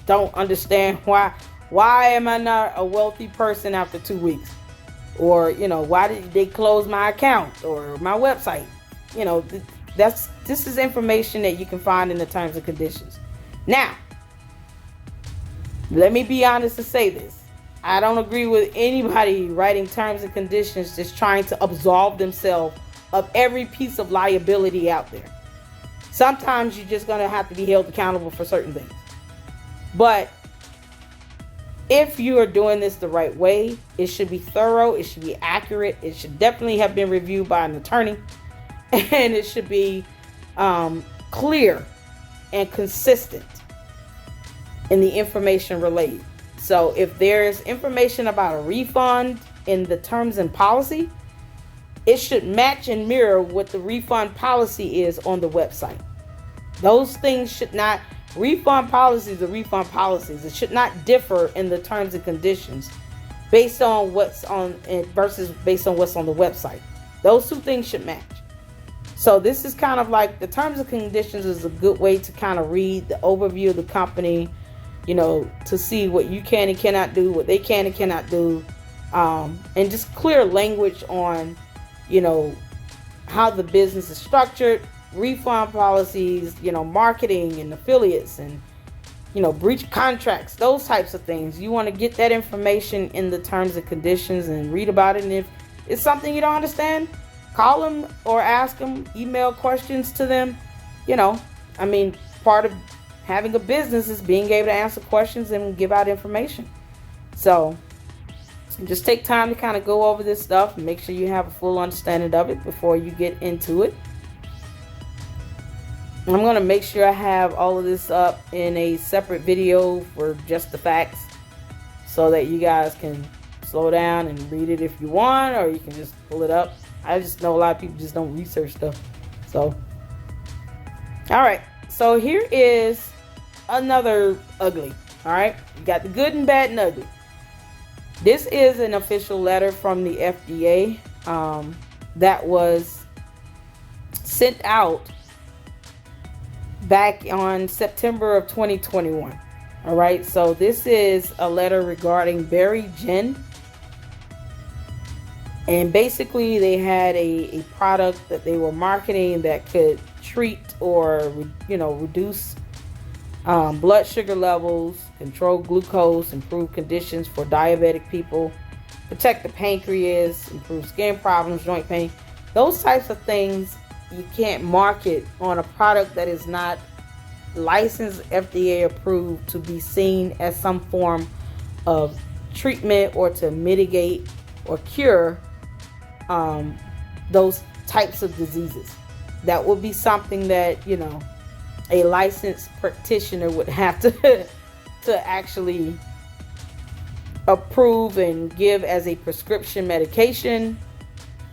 don't understand why am I not a wealthy person after 2 weeks? Or, why did they close my account or my website? This is information that you can find in the terms and conditions. Now, Let me be honest and say this. I don't agree with anybody writing terms and conditions just trying to absolve themselves of every piece of liability out there. Sometimes you're just going to have to be held accountable for certain things. But if you are doing this the right way, it should be thorough, it should be accurate, it should definitely have been reviewed by an attorney, and it should be clear and consistent in the information relayed. So if there's information about a refund in the terms and policy, it should match and mirror what the refund policy is on the website. Those things should not, refund policies are refund policies. It should not differ in the terms and conditions based on what's on versus based on what's on the website. Those two things should match. So this is kind of like the terms and conditions is a good way to kind of read the overview of the company, you know, to see what you can and cannot do, what they can and cannot do, and just clear language on, you know, how the business is structured, refund policies, you know, marketing and affiliates and, you know, breach contracts, those types of things. You want to get that information in the terms and conditions and read about it. And if it's something you don't understand, call them or ask them, email questions to them. You know, I mean, part of having a business is being able to answer questions and give out information. So just take time to kind of go over this stuff and make sure you have a full understanding of it before you get into it. I'm going to make sure I have all of this up in a separate video for just the facts so that you guys can slow down and read it if you want, or you can just pull it up. I just know a lot of people just don't research stuff. So, all right. So here is another ugly. All right. You got the good and bad and ugly. This is an official letter from the FDA that was sent out back on September of 2021. All right. So this is a letter regarding Berry Gin. And basically they had a product that they were marketing that could treat or, you know, reduce blood sugar levels, control glucose, improve conditions for diabetic people, protect the pancreas, improve skin problems, joint pain. Those types of things you can't market on a product that is not licensed, FDA approved, to be seen as some form of treatment or to mitigate or cure those types of diseases. That would be something that, you know, a licensed practitioner would have to actually approve and give as a prescription medication.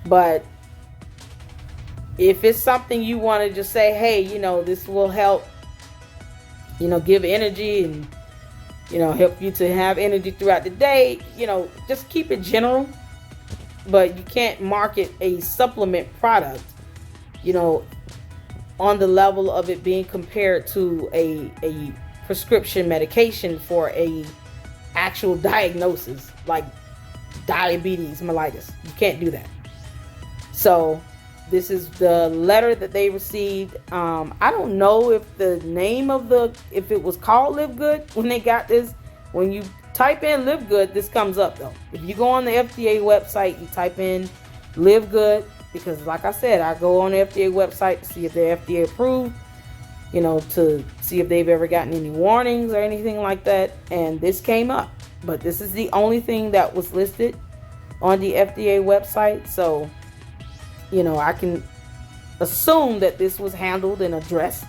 But if it's something you want to just say, hey, you know, this will help, you know, give energy and, you know, help you to have energy throughout the day, you know, just keep it general. But you can't market a supplement product, you know, on the level of it being compared to a prescription medication for a actual diagnosis like diabetes mellitus. You can't do that. So this is the letter that they received. I don't know if the name of if it was called LiveGood when they got this. When you type in LiveGood, this comes up though. If you go on the FDA website, you type in LiveGood, because like I said, I go on the FDA website to see if they're FDA approved, you know, to see if they've ever gotten any warnings or anything like that. And this came up, but this is the only thing that was listed on the FDA website. So, you know, I can assume that this was handled and addressed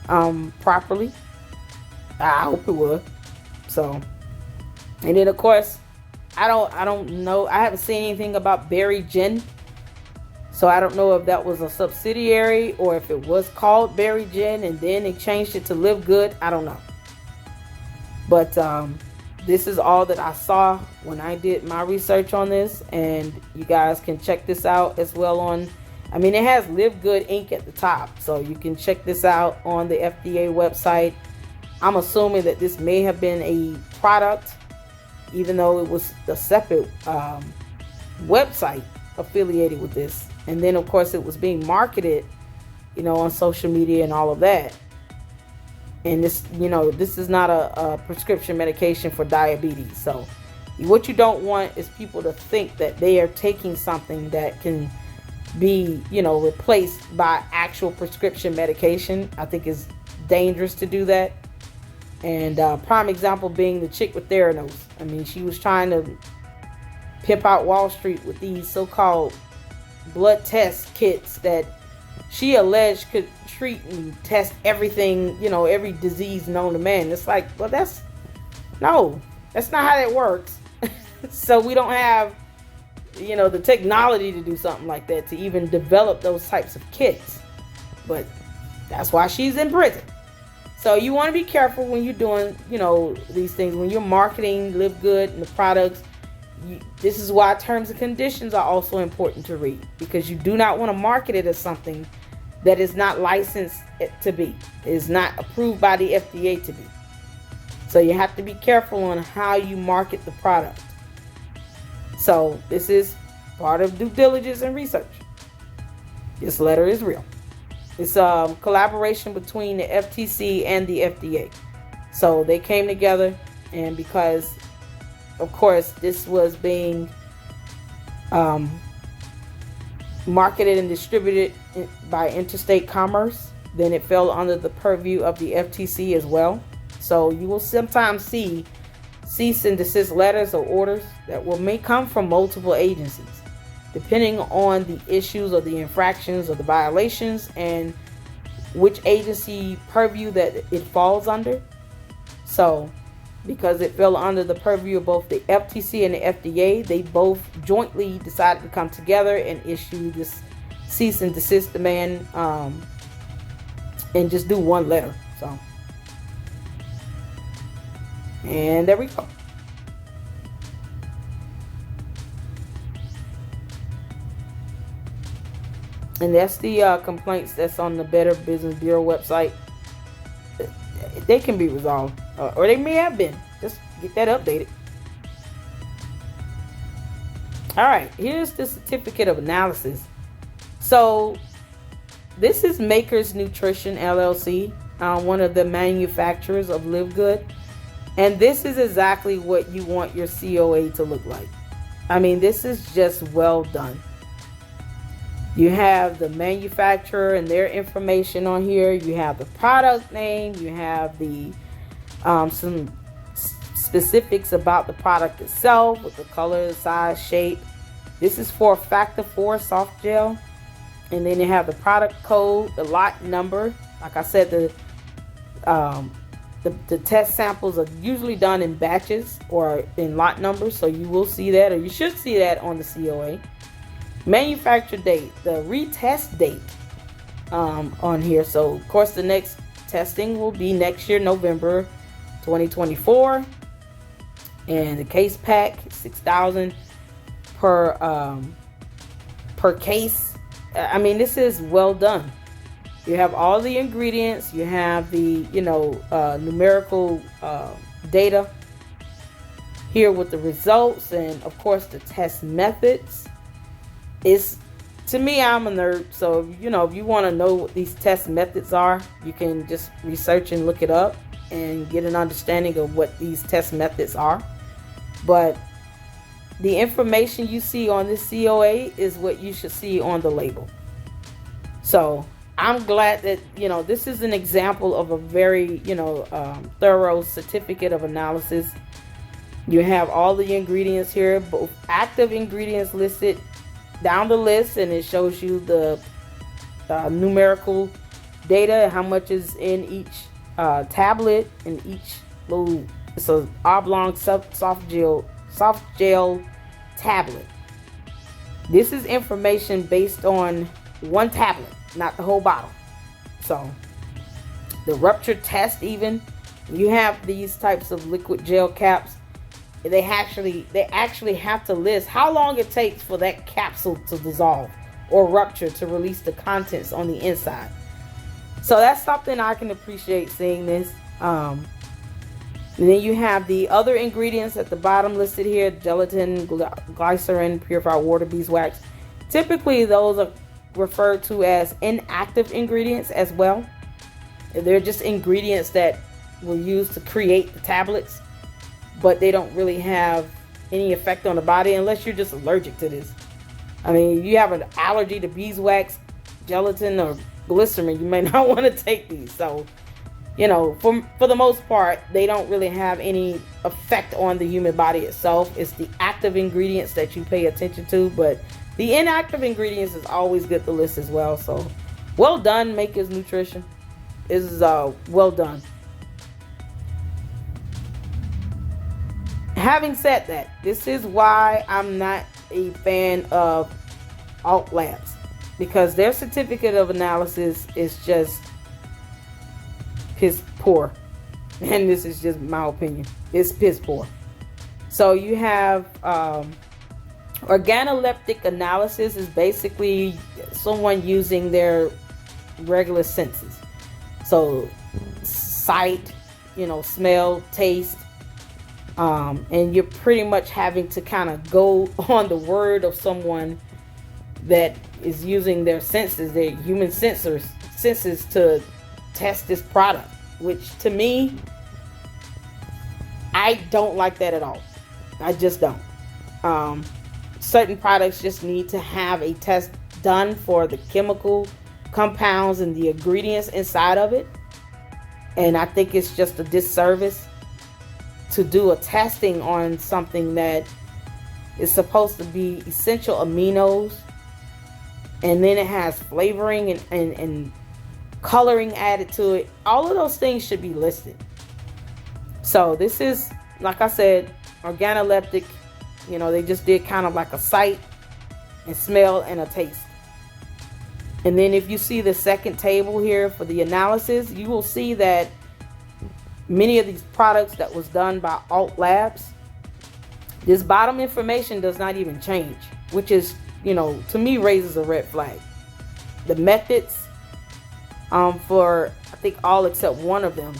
properly. I hope it would. So, and then of course, I don't know. I haven't seen anything about Berry Gin. So I don't know if that was a subsidiary or if it was called Berry Gin and then they changed it to LiveGood. I don't know. But this is all that I saw when I did my research on this. And you guys can check this out as well on, I mean, it has LiveGood Inc. at the top. So you can check this out on the FDA website. I'm assuming that this may have been a product, even though it was a separate website affiliated with this. And then, of course, it was being marketed, you know, on social media and all of that. And this, this is not a prescription medication for diabetes. So what you don't want is people to think that they are taking something that can be, replaced by actual prescription medication. I think it's dangerous to do that. And prime example being the chick with Theranos. I mean, she was trying to pimp out Wall Street with these so-called blood test kits that she alleged could treat and test everything, every disease known to man. It's like, well, that's not how that works. So we don't have, the technology to do something like that, to even develop those types of kits. But that's why she's in prison. So you want to be careful when you're doing, these things. When you're marketing LiveGood and the products, this is why terms and conditions are also important to read, because you do not want to market it as something that is not licensed to be, is not approved by the FDA to be. So you have to be careful on how you market the product. So this is part of due diligence and research. This letter is real. It's a collaboration between the FTC and the FDA. So they came together, and because, of course, this was being marketed and distributed by interstate commerce, then it fell under the purview of the FTC as well. So you will sometimes see cease and desist letters or orders that may come from multiple agencies, depending on the issues or the infractions or the violations and which agency purview that it falls under. So because it fell under the purview of both the FTC and the FDA, they both jointly decided to come together and issue this cease and desist demand, and just do one letter. So, and there we go. And that's the complaints that's on the Better Business Bureau website. They can be resolved, or they may have been. Just get that updated. All right, here's the certificate of analysis. So this is Makers Nutrition LLC, one of the manufacturers of LiveGood, and this is exactly what you want your COA to look like. I mean, this is just well done. You have the manufacturer and their information on here. You have the product name. You have the some specifics about the product itself, with the color, size, shape. This is for Factor 4 soft gel. And then you have the product code, the lot number. Like I said, the test samples are usually done in batches or in lot numbers. So you will see that, or you should see that on the COA. Manufacture date, the retest date on here. So of course the next testing will be next year, November 2024, and the case pack, 6,000 per case. I mean, this is well done. You have all the ingredients, you have the numerical data here with the results, and of course the test methods. It's, to me, I'm a nerd, so if you want to know what these test methods are, you can just research and look it up and get an understanding of what these test methods are. But the information you see on this COA is what you should see on the label. So I'm glad that this is an example of a very thorough certificate of analysis. You have all the ingredients here, both active ingredients listed down the list, and it shows you the numerical data, how much is in each tablet, in each little, it's a oblong soft gel tablet. This is information based on one tablet, not the whole bottle. So the rupture test, even you have these types of liquid gel caps, they actually have to list how long it takes for that capsule to dissolve or rupture to release the contents on the inside. So that's something I can appreciate seeing this. And then you have the other ingredients at the bottom listed here: gelatin, glycerin, purified water, beeswax. Typically those are referred to as inactive ingredients as well. They're just ingredients that were used to create the tablets, but they don't really have any effect on the body unless you're just allergic to this. I mean, if you have an allergy to beeswax, gelatin, or glycerin, you may not want to take these. So, you know, for the most part, they don't really have any effect on the human body itself. It's the active ingredients that you pay attention to, but the inactive ingredients is always good to list as well. So, well done, Makers Nutrition. This is well done. Having said that, this is why I'm not a fan of Alt Labs, because their certificate of analysis is just piss poor. And this is just my opinion. It's piss poor. So you have organoleptic analysis is basically someone using their regular senses. So sight, you know, smell, taste, and you're pretty much having to kind of go on the word of someone that is using their senses, their human senses to test this product, which to me, I don't like that at all. I just don't. Certain products just need to have a test done for the chemical compounds and the ingredients inside of it. And I think it's just a disservice to do a testing on something that is supposed to be essential aminos, and then it has flavoring and coloring added to it. All of those things should be listed. So this is, like I said, organoleptic. You know, they just did kind of like a sight and smell and a taste. And then if you see the second table here for the analysis, you will see that many of these products that was done by Alt Labs, this bottom information does not even change, which is, you know, to me raises a red flag. The methods for I think all except one of them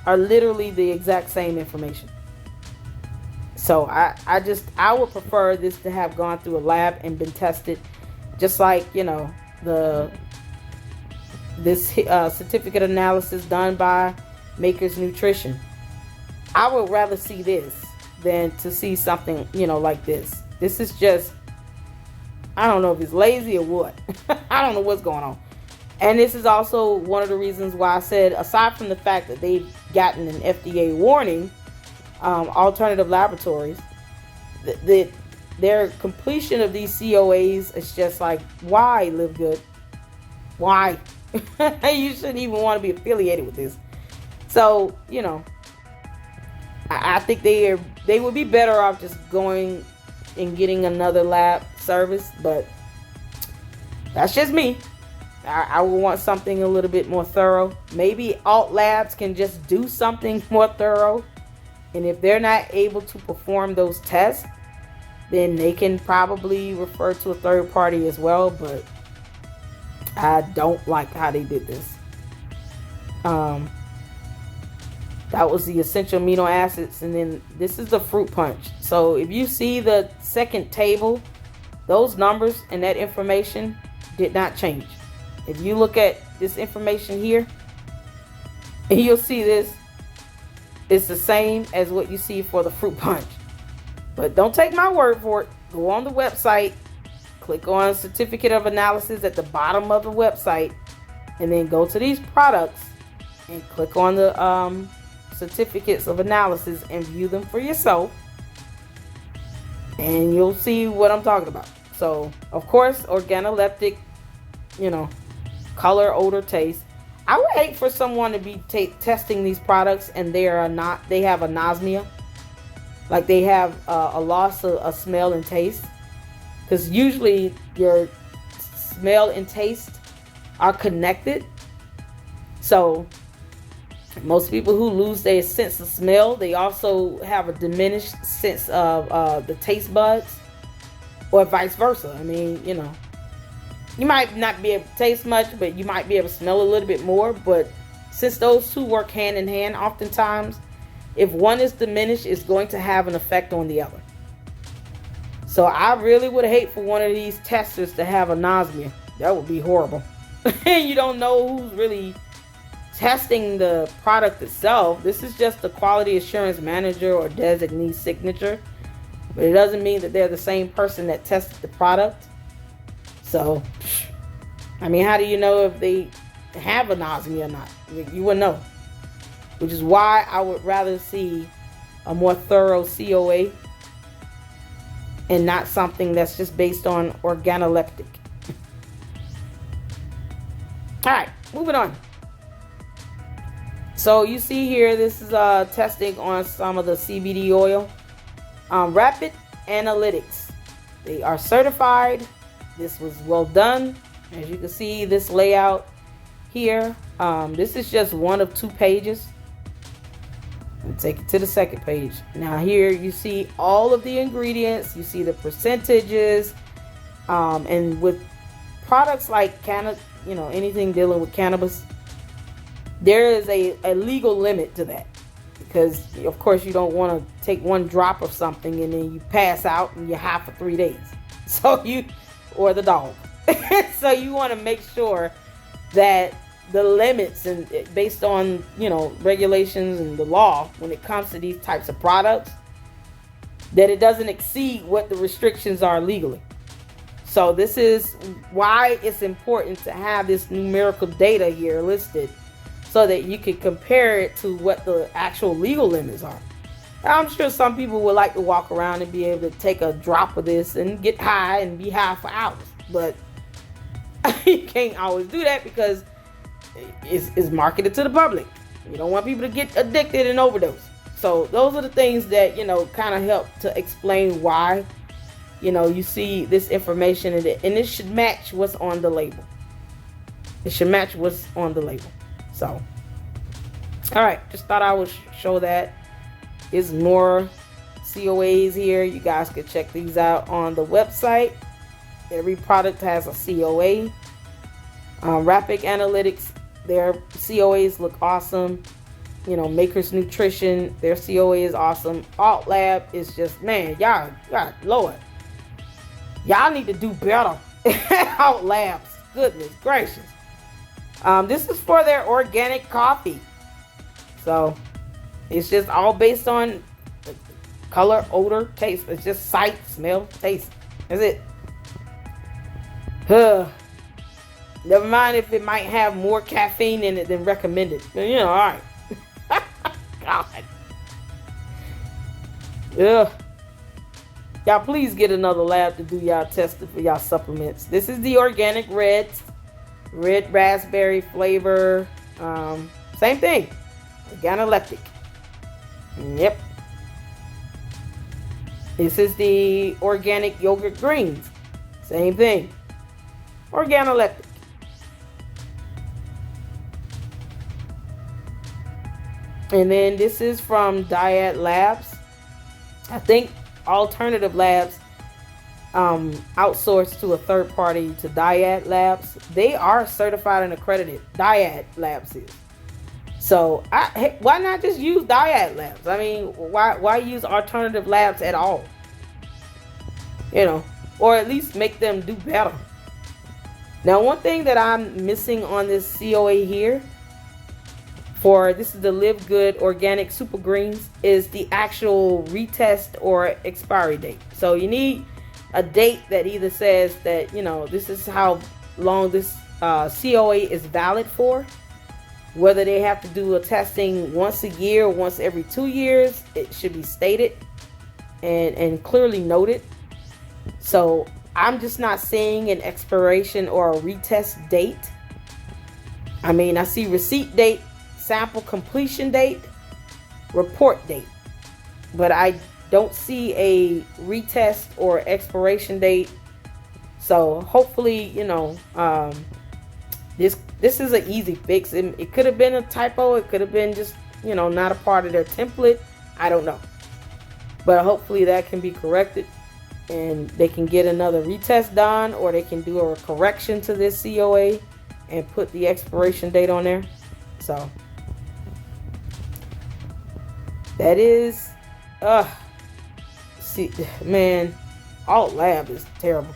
are literally the exact same information. So I would prefer this to have gone through a lab and been tested, just like, you know, this certificate analysis done by Makers Nutrition. I would rather see this than to see something, you know, like this. This is just, I don't know if it's lazy or what. I don't know what's going on. And this is also one of the reasons why I said, aside from the fact that they've gotten an FDA warning, Alternative Laboratories, that their completion of these COAs is just like, why, LiveGood? Why? You shouldn't even want to be affiliated with this. So, you know, I think they would be better off just going and getting another lab service, but that's just me. I would want something a little bit more thorough. Maybe Alt Labs can just do something more thorough, and if they're not able to perform those tests, then they can probably refer to a third party as well. But I don't like how they did this. That was the essential amino acids, and then this is the fruit punch. So if you see the second table, those numbers and that information did not change. If you look at this information here, and you'll see this, it's the same as what you see for the fruit punch. But don't take my word for it. Go on the website, click on certificate of analysis at the bottom of the website, and then go to these products and click on the certificates of analysis and view them for yourself, and you'll see what I'm talking about. So, of course, organoleptic, you know, color, odor, taste. I would hate for someone to be testing these products and they have anosmia, like they have a loss of smell and taste, because usually your smell and taste are connected. So most people who lose their sense of smell, they also have a diminished sense of the taste buds, or vice versa. I mean, you know, you might not be able to taste much, but you might be able to smell a little bit more. But since those two work hand in hand, oftentimes, if one is diminished, it's going to have an effect on the other. So I really would hate for one of these testers to have anosmia. That would be horrible. And you don't know who's really testing the product itself. This is just the quality assurance manager or designee signature, but it doesn't mean that they're the same person that tested the product. So, I mean, how do you know if they have anosmia or not? You wouldn't know. Which is why I would rather see a more thorough COA and not something that's just based on organoleptic. Alright, moving on. So you see here, this is testing on some of the CBD oil. Rapid Analytics. They are certified. This was well done. As you can see, this layout here. This is just one of 2 pages. And take it to the second page. Now here you see all of the ingredients. You see the percentages. And with products like anything dealing with cannabis, there is a legal limit to that. Because of course you don't want to take one drop of something and then you pass out and you're high for 3 days. So or the dog. So you want to make sure that the limits and based on regulations and the law when it comes to these types of products, that it doesn't exceed what the restrictions are legally. So this is why it's important to have this numerical data here listed so that you can compare it to what the actual legal limits are. I'm sure some people would like to walk around and be able to take a drop of this and get high and be high for hours, but you can't always do that because it's marketed to the public. You don't want people to get addicted and overdose. So those are the things that kind of help to explain why you see this information and it should match what's on the label. It should match what's on the label. So, all right, just thought I would show that. There's more COAs here. You guys can check these out on the website. Every product has a COA. Rapid Analytics, their COAs look awesome. Maker's Nutrition, their COA is awesome. Alt Lab is just, man, y'all, Lord, y'all need to do better. Alt Labs, goodness gracious. This is for their organic coffee. So it's just all based on color, odor, taste. It's just sight, smell, taste. That's it. Never mind if it might have more caffeine in it than recommended. All right. God. Ugh. Y'all please get another lab to do y'all testing for y'all supplements. This is the organic red raspberry flavor. Same thing. Organoleptic. Yep. This is the organic yogurt greens. Same thing. Organoleptic. And then this is from Diet Labs. I think Alternative Labs outsourced to a third party to Diet Labs. They are certified and accredited. Diet Labs is. So why not just use Diet Labs? I mean, why use Alternative Labs at all? Or at least make them do better. Now, one thing that I'm missing on this COA here this is the LiveGood Organic Super Greens, is the actual retest or expiry date. So you need a date that either says that, this is how long this COA is valid for. Whether they have to do a testing once a year or once every 2 years, it should be stated and clearly noted. So I'm just not seeing an expiration or a retest date. I mean, I see receipt date, sample completion date, report date, but I don't see a retest or expiration date. So hopefully, this is an easy fix. It could have been a typo. It could have been just, not a part of their template. I don't know, but hopefully that can be corrected and they can get another retest done, or they can do a correction to this COA and put the expiration date on there. So that is, see, man, Alt Lab is terrible.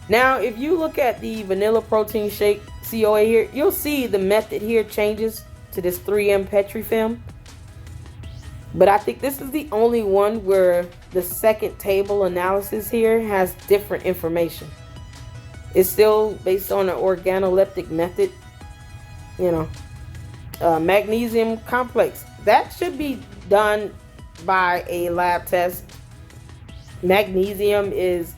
Now, if you look at the vanilla protein shake COA here, you'll see the method here changes to this 3M Petri film. But I think this is the only one where the second table analysis here has different information. It's still based on an organoleptic method. Magnesium complex. That should be done by a lab test. Magnesium is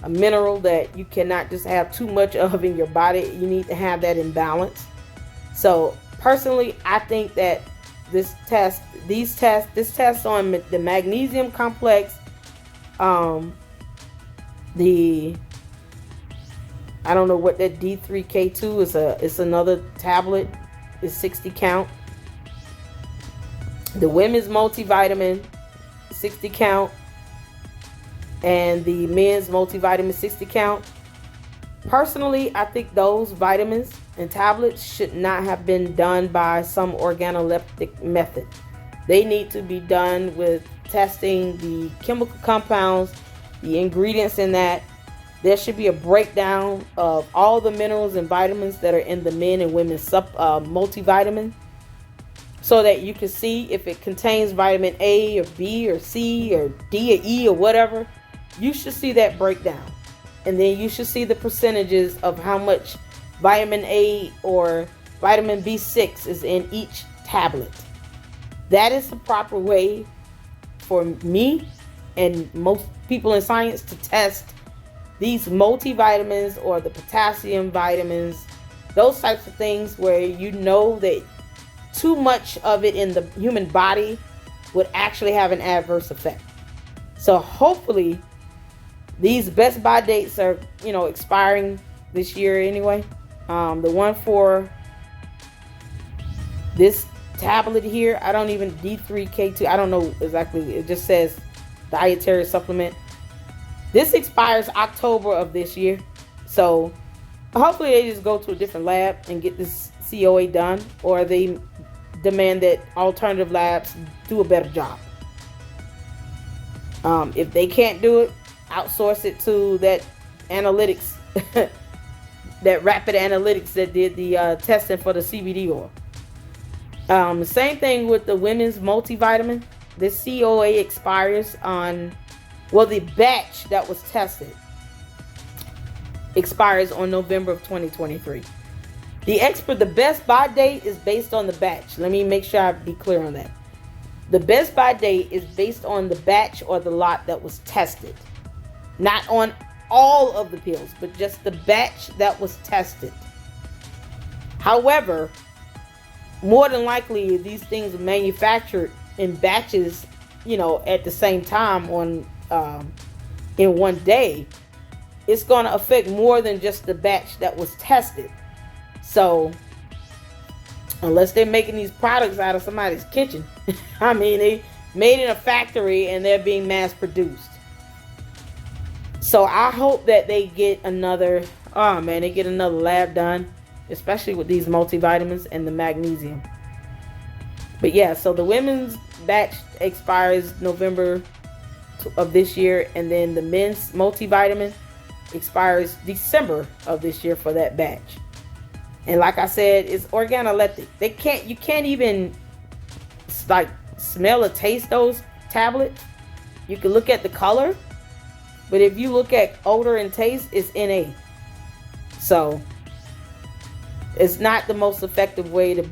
a mineral that you cannot just have too much of in your body. You need to have that in balance. So personally, I think that this test on the magnesium complex, I don't know what that D3K2 is. It's another tablet. It's 60 count. The women's multivitamin, 60 count, and the men's multivitamin, 60 count. Personally, I think those vitamins and tablets should not have been done by some organoleptic method. They need to be done with testing the chemical compounds, the ingredients in that. There should be a breakdown of all the minerals and vitamins that are in the men and women's multivitamin, so that you can see if it contains vitamin A or B or C or D or E or whatever. You should see that breakdown. And then you should see the percentages of how much vitamin A or vitamin B6 is in each tablet. That is the proper way for me and most people in science to test these multivitamins or the potassium vitamins, those types of things where you know that too much of it in the human body would actually have an adverse effect. So hopefully these best by dates are, expiring this year anyway. The one for this tablet here, I don't even, D3K2, I don't know exactly. It just says dietary supplement. This expires October of this year. So hopefully they just go to a different lab and get this COA done, or they demand that alternative labs do a better job. If they can't do it, outsource it to that analytics, that rapid analytics that did the testing for the CBD oil. The same thing with the women's multivitamin. This COA expires on, the batch that was tested expires on November of 2023. The best buy date is based on the batch. Let me make sure I be clear on that. The best buy date is based on the batch or the lot that was tested. Not on all of the pills, but just the batch that was tested. However, more than likely, these things are manufactured in batches, at the same time in one day. It's going to affect more than just the batch that was tested. So, unless they're making these products out of somebody's kitchen, they made in a factory and they're being mass produced. So I hope that they get another lab done, especially with these multivitamins and the magnesium. But yeah, so the women's batch expires November of this year, and then the men's multivitamin expires December of this year for that batch. And like I said, it's organoleptic. You can't even smell or taste those tablets. You can look at the color, but if you look at odor and taste, it's NA. So it's not the most effective way to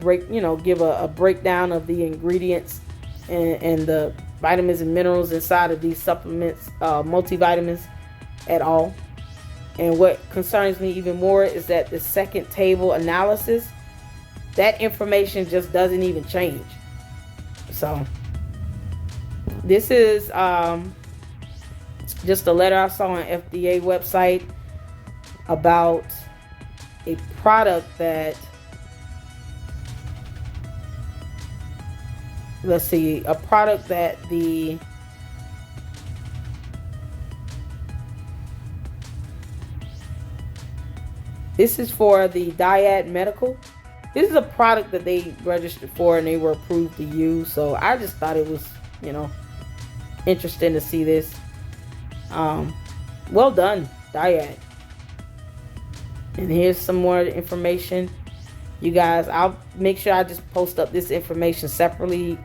give a breakdown of the ingredients and the vitamins and minerals inside of these supplements, multivitamins at all. And what concerns me even more is that the second table analysis, that information just doesn't even change. So this is just a letter I saw on FDA website about a product that, this is for the Dyad Medical. This is a product that they registered for and they were approved to use. So I just thought it was, interesting to see this. Well done, Dyad. And here's some more information. You guys, I'll make sure I just post up this information separately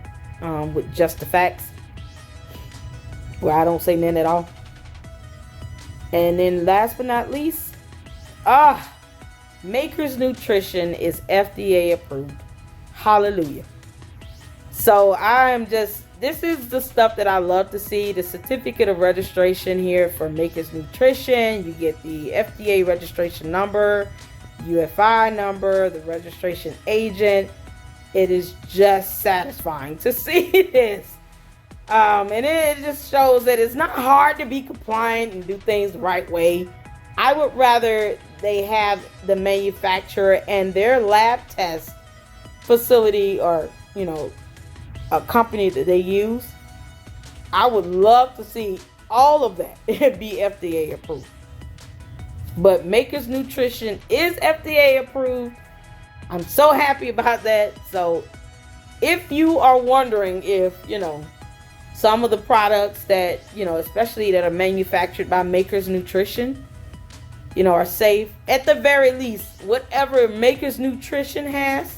with just the facts, where I don't say none at all. And then last but not least, Maker's Nutrition is FDA approved. Hallelujah. So this is the stuff that I love to see. The certificate of registration here for Maker's Nutrition. You get the FDA registration number, UFI number, the registration agent. It is just satisfying to see this. And it just shows that it's not hard to be compliant and do things the right way. I would rather they have the manufacturer and their lab test facility, or, a company that they use. I would love to see all of that be FDA approved. But Maker's Nutrition is FDA approved. I'm so happy about that. So if you are wondering if, some of the products that, especially that are manufactured by Maker's Nutrition, are safe, at the very least, whatever Maker's Nutrition has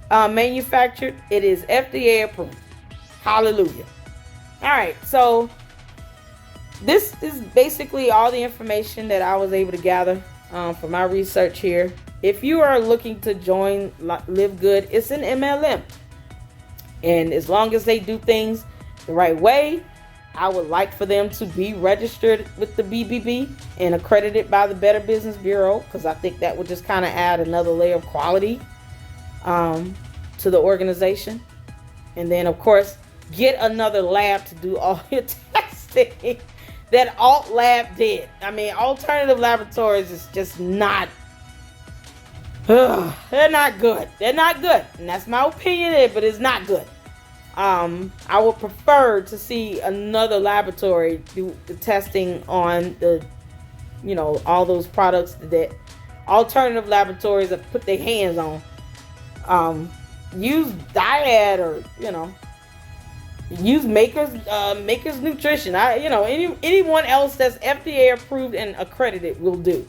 manufactured, it is FDA approved. Hallelujah. All right, so this is basically all the information that I was able to gather from my research here. If you are looking to join LiveGood, it's an MLM, and as long as they do things the right way, I would like for them to be registered with the BBB and accredited by the Better Business Bureau, because I think that would just kind of add another layer of quality to the organization. And then, of course, get another lab to do all your testing that Alt Lab did. I mean, alternative laboratories is just not, they're not good. They're not good. And that's my opinion, but it's not good. I would prefer to see another laboratory do the testing on the, all those products that alternative laboratories have put their hands on. Use Dyad, or use Maker's Nutrition. Anyone else that's FDA approved and accredited will do.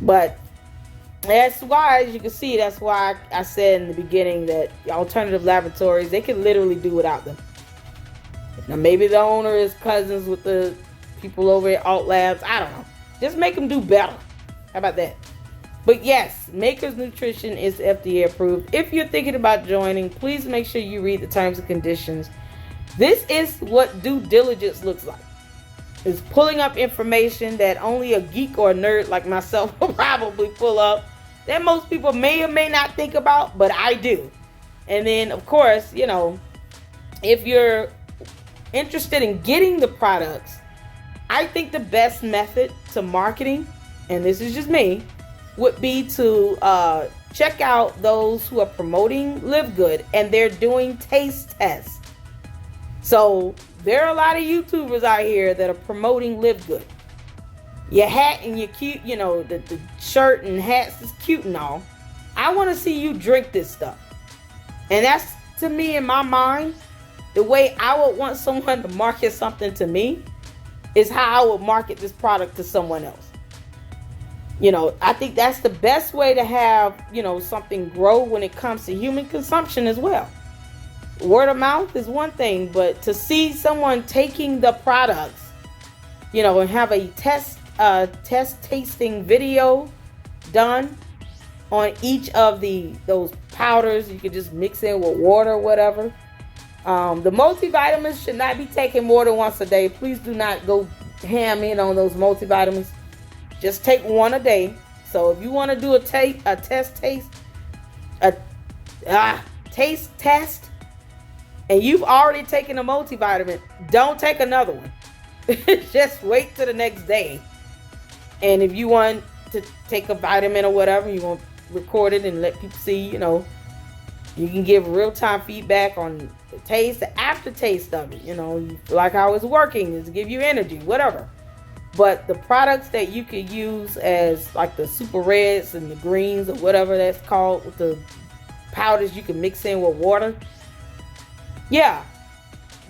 But that's why, as you can see, that's why I said in the beginning that alternative laboratories, they can literally do without them. Now, maybe the owner is cousins with the people over at Alt Labs. I don't know. Just make them do better. How about that? But yes, Maker's Nutrition is FDA approved. If you're thinking about joining, please make sure you read the terms and conditions. This is what due diligence looks like. It's pulling up information that only a geek or a nerd like myself will probably pull up, that most people may or may not think about, but I do. And then, of course, if you're interested in getting the products, I think the best method to marketing, and this is just me, would be to check out those who are promoting LiveGood, and they're doing taste tests. So there are a lot of YouTubers out here that are promoting LiveGood. Your hat and your cute, the shirt and hats is cute and all. I want to see you drink this stuff. And that's, to me, in my mind, the way I would want someone to market something to me is how I would market this product to someone else. I think that's the best way to have, something grow when it comes to human consumption as well. Word of mouth is one thing, but to see someone taking the products, and have a test tasting video done on each of those powders, you can just mix in with water or whatever. The multivitamins should not be taken more than once a day. Please do not go ham in on those multivitamins. Just take one a day. So if you want to do a taste test, and you've already taken a multivitamin, don't take another one. Just wait till the next day. And if you want to take a vitamin or whatever, you want to record it and let people see, you can give real-time feedback on the taste, the aftertaste of it, like how it's working, is to give you energy, whatever. But the products that you could use as like the super reds and the greens or whatever that's called, with the powders you can mix in with water. Yeah,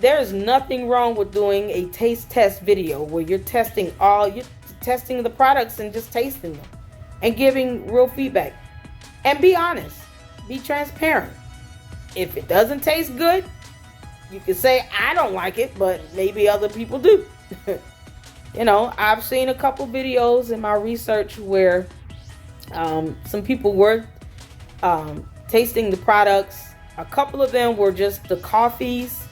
there is nothing wrong with doing a taste test video where you're testing the products and just tasting them and giving real feedback. And be honest. Be transparent. If it doesn't taste good, you can say, I don't like it, but maybe other people do. You know, I've seen a couple videos in my research where some people were tasting the products. A couple of them were just the coffees.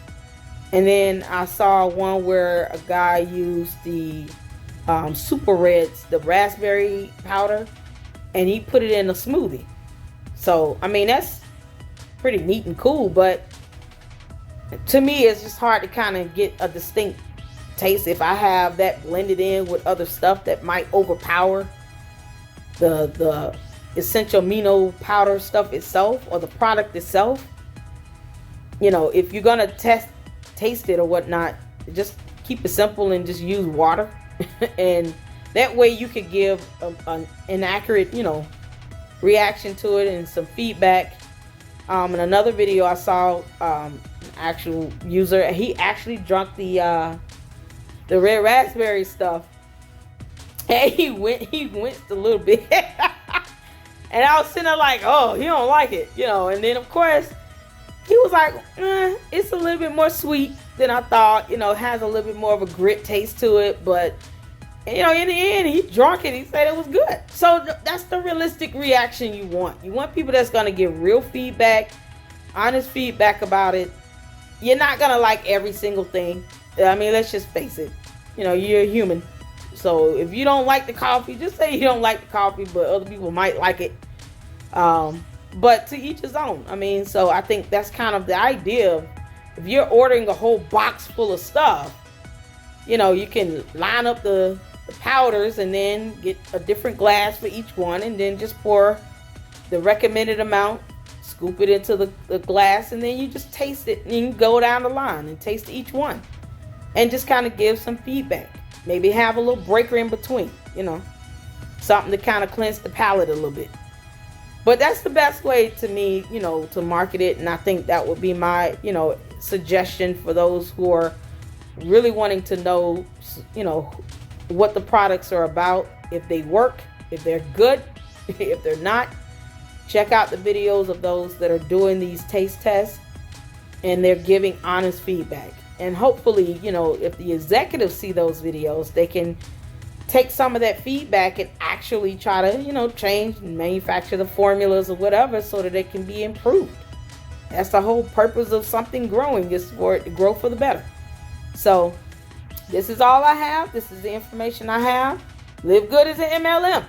And then I saw one where a guy used the Super Reds, the raspberry powder, and he put it in a smoothie. So, I mean, that's pretty neat and cool, but to me, it's just hard to kind of get a distinct taste if I have that blended in with other stuff that might overpower the essential amino powder stuff itself or the product itself. You know, if you're gonna taste it or whatnot, just keep it simple and just use water. And that way you could give an inaccurate, you know, reaction to it and some feedback. In another video I saw, an actual user, he actually drank the red raspberry stuff, and he winced a little bit. And I was sitting there like, oh, he don't like it, you know. And then of course he was like, it's a little bit more sweet than I thought, you know, it has a little bit more of a grit taste to it, but you know, in the end, he drank it. He said it was good. So that's the realistic reaction you want. You want people that's going to give real feedback, honest feedback about it. You're not going to like every single thing. I mean, let's just face it. You know, you're a human. So if you don't like the coffee, just say you don't like the coffee, but other people might like it. But to each his own. I mean, so I think that's kind of the idea of, if you're ordering a whole box full of stuff, you know, you can line up the powders and then get a different glass for each one, and then just pour the recommended amount, scoop it into the glass, and then you just taste it, and you can go down the line and taste each one and just kind of give some feedback. Maybe have a little breaker in between, you know, something to kind of cleanse the palate a little bit. But that's the best way to me, you know, to market it. And I think that would be my, you know, suggestion for those who are really wanting to know, you know, what the products are about, if they work, if they're good, if they're not. Check out the videos of those that are doing these taste tests, and they're giving honest feedback. And hopefully, you know, if the executives see those videos, they can take some of that feedback and actually try to, you know, change and manufacture the formulas or whatever so that it can be improved. That's the whole purpose of something growing, is for it to grow for the better. So this is all I have. This is the information I have. LiveGood is an MLM.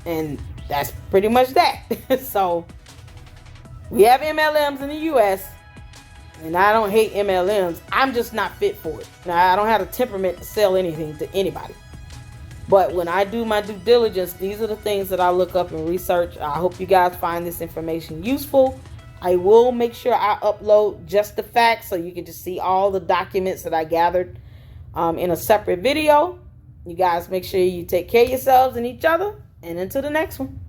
And that's pretty much that. So we have MLMs in the US, and I don't hate MLMs. I'm just not fit for it. Now, I don't have the temperament to sell anything to anybody. But when I do my due diligence, these are the things that I look up and research. I hope you guys find this information useful. I will make sure I upload just the facts so you can just see all the documents that I gathered in a separate video. You guys make sure you take care of yourselves and each other. And until the next one.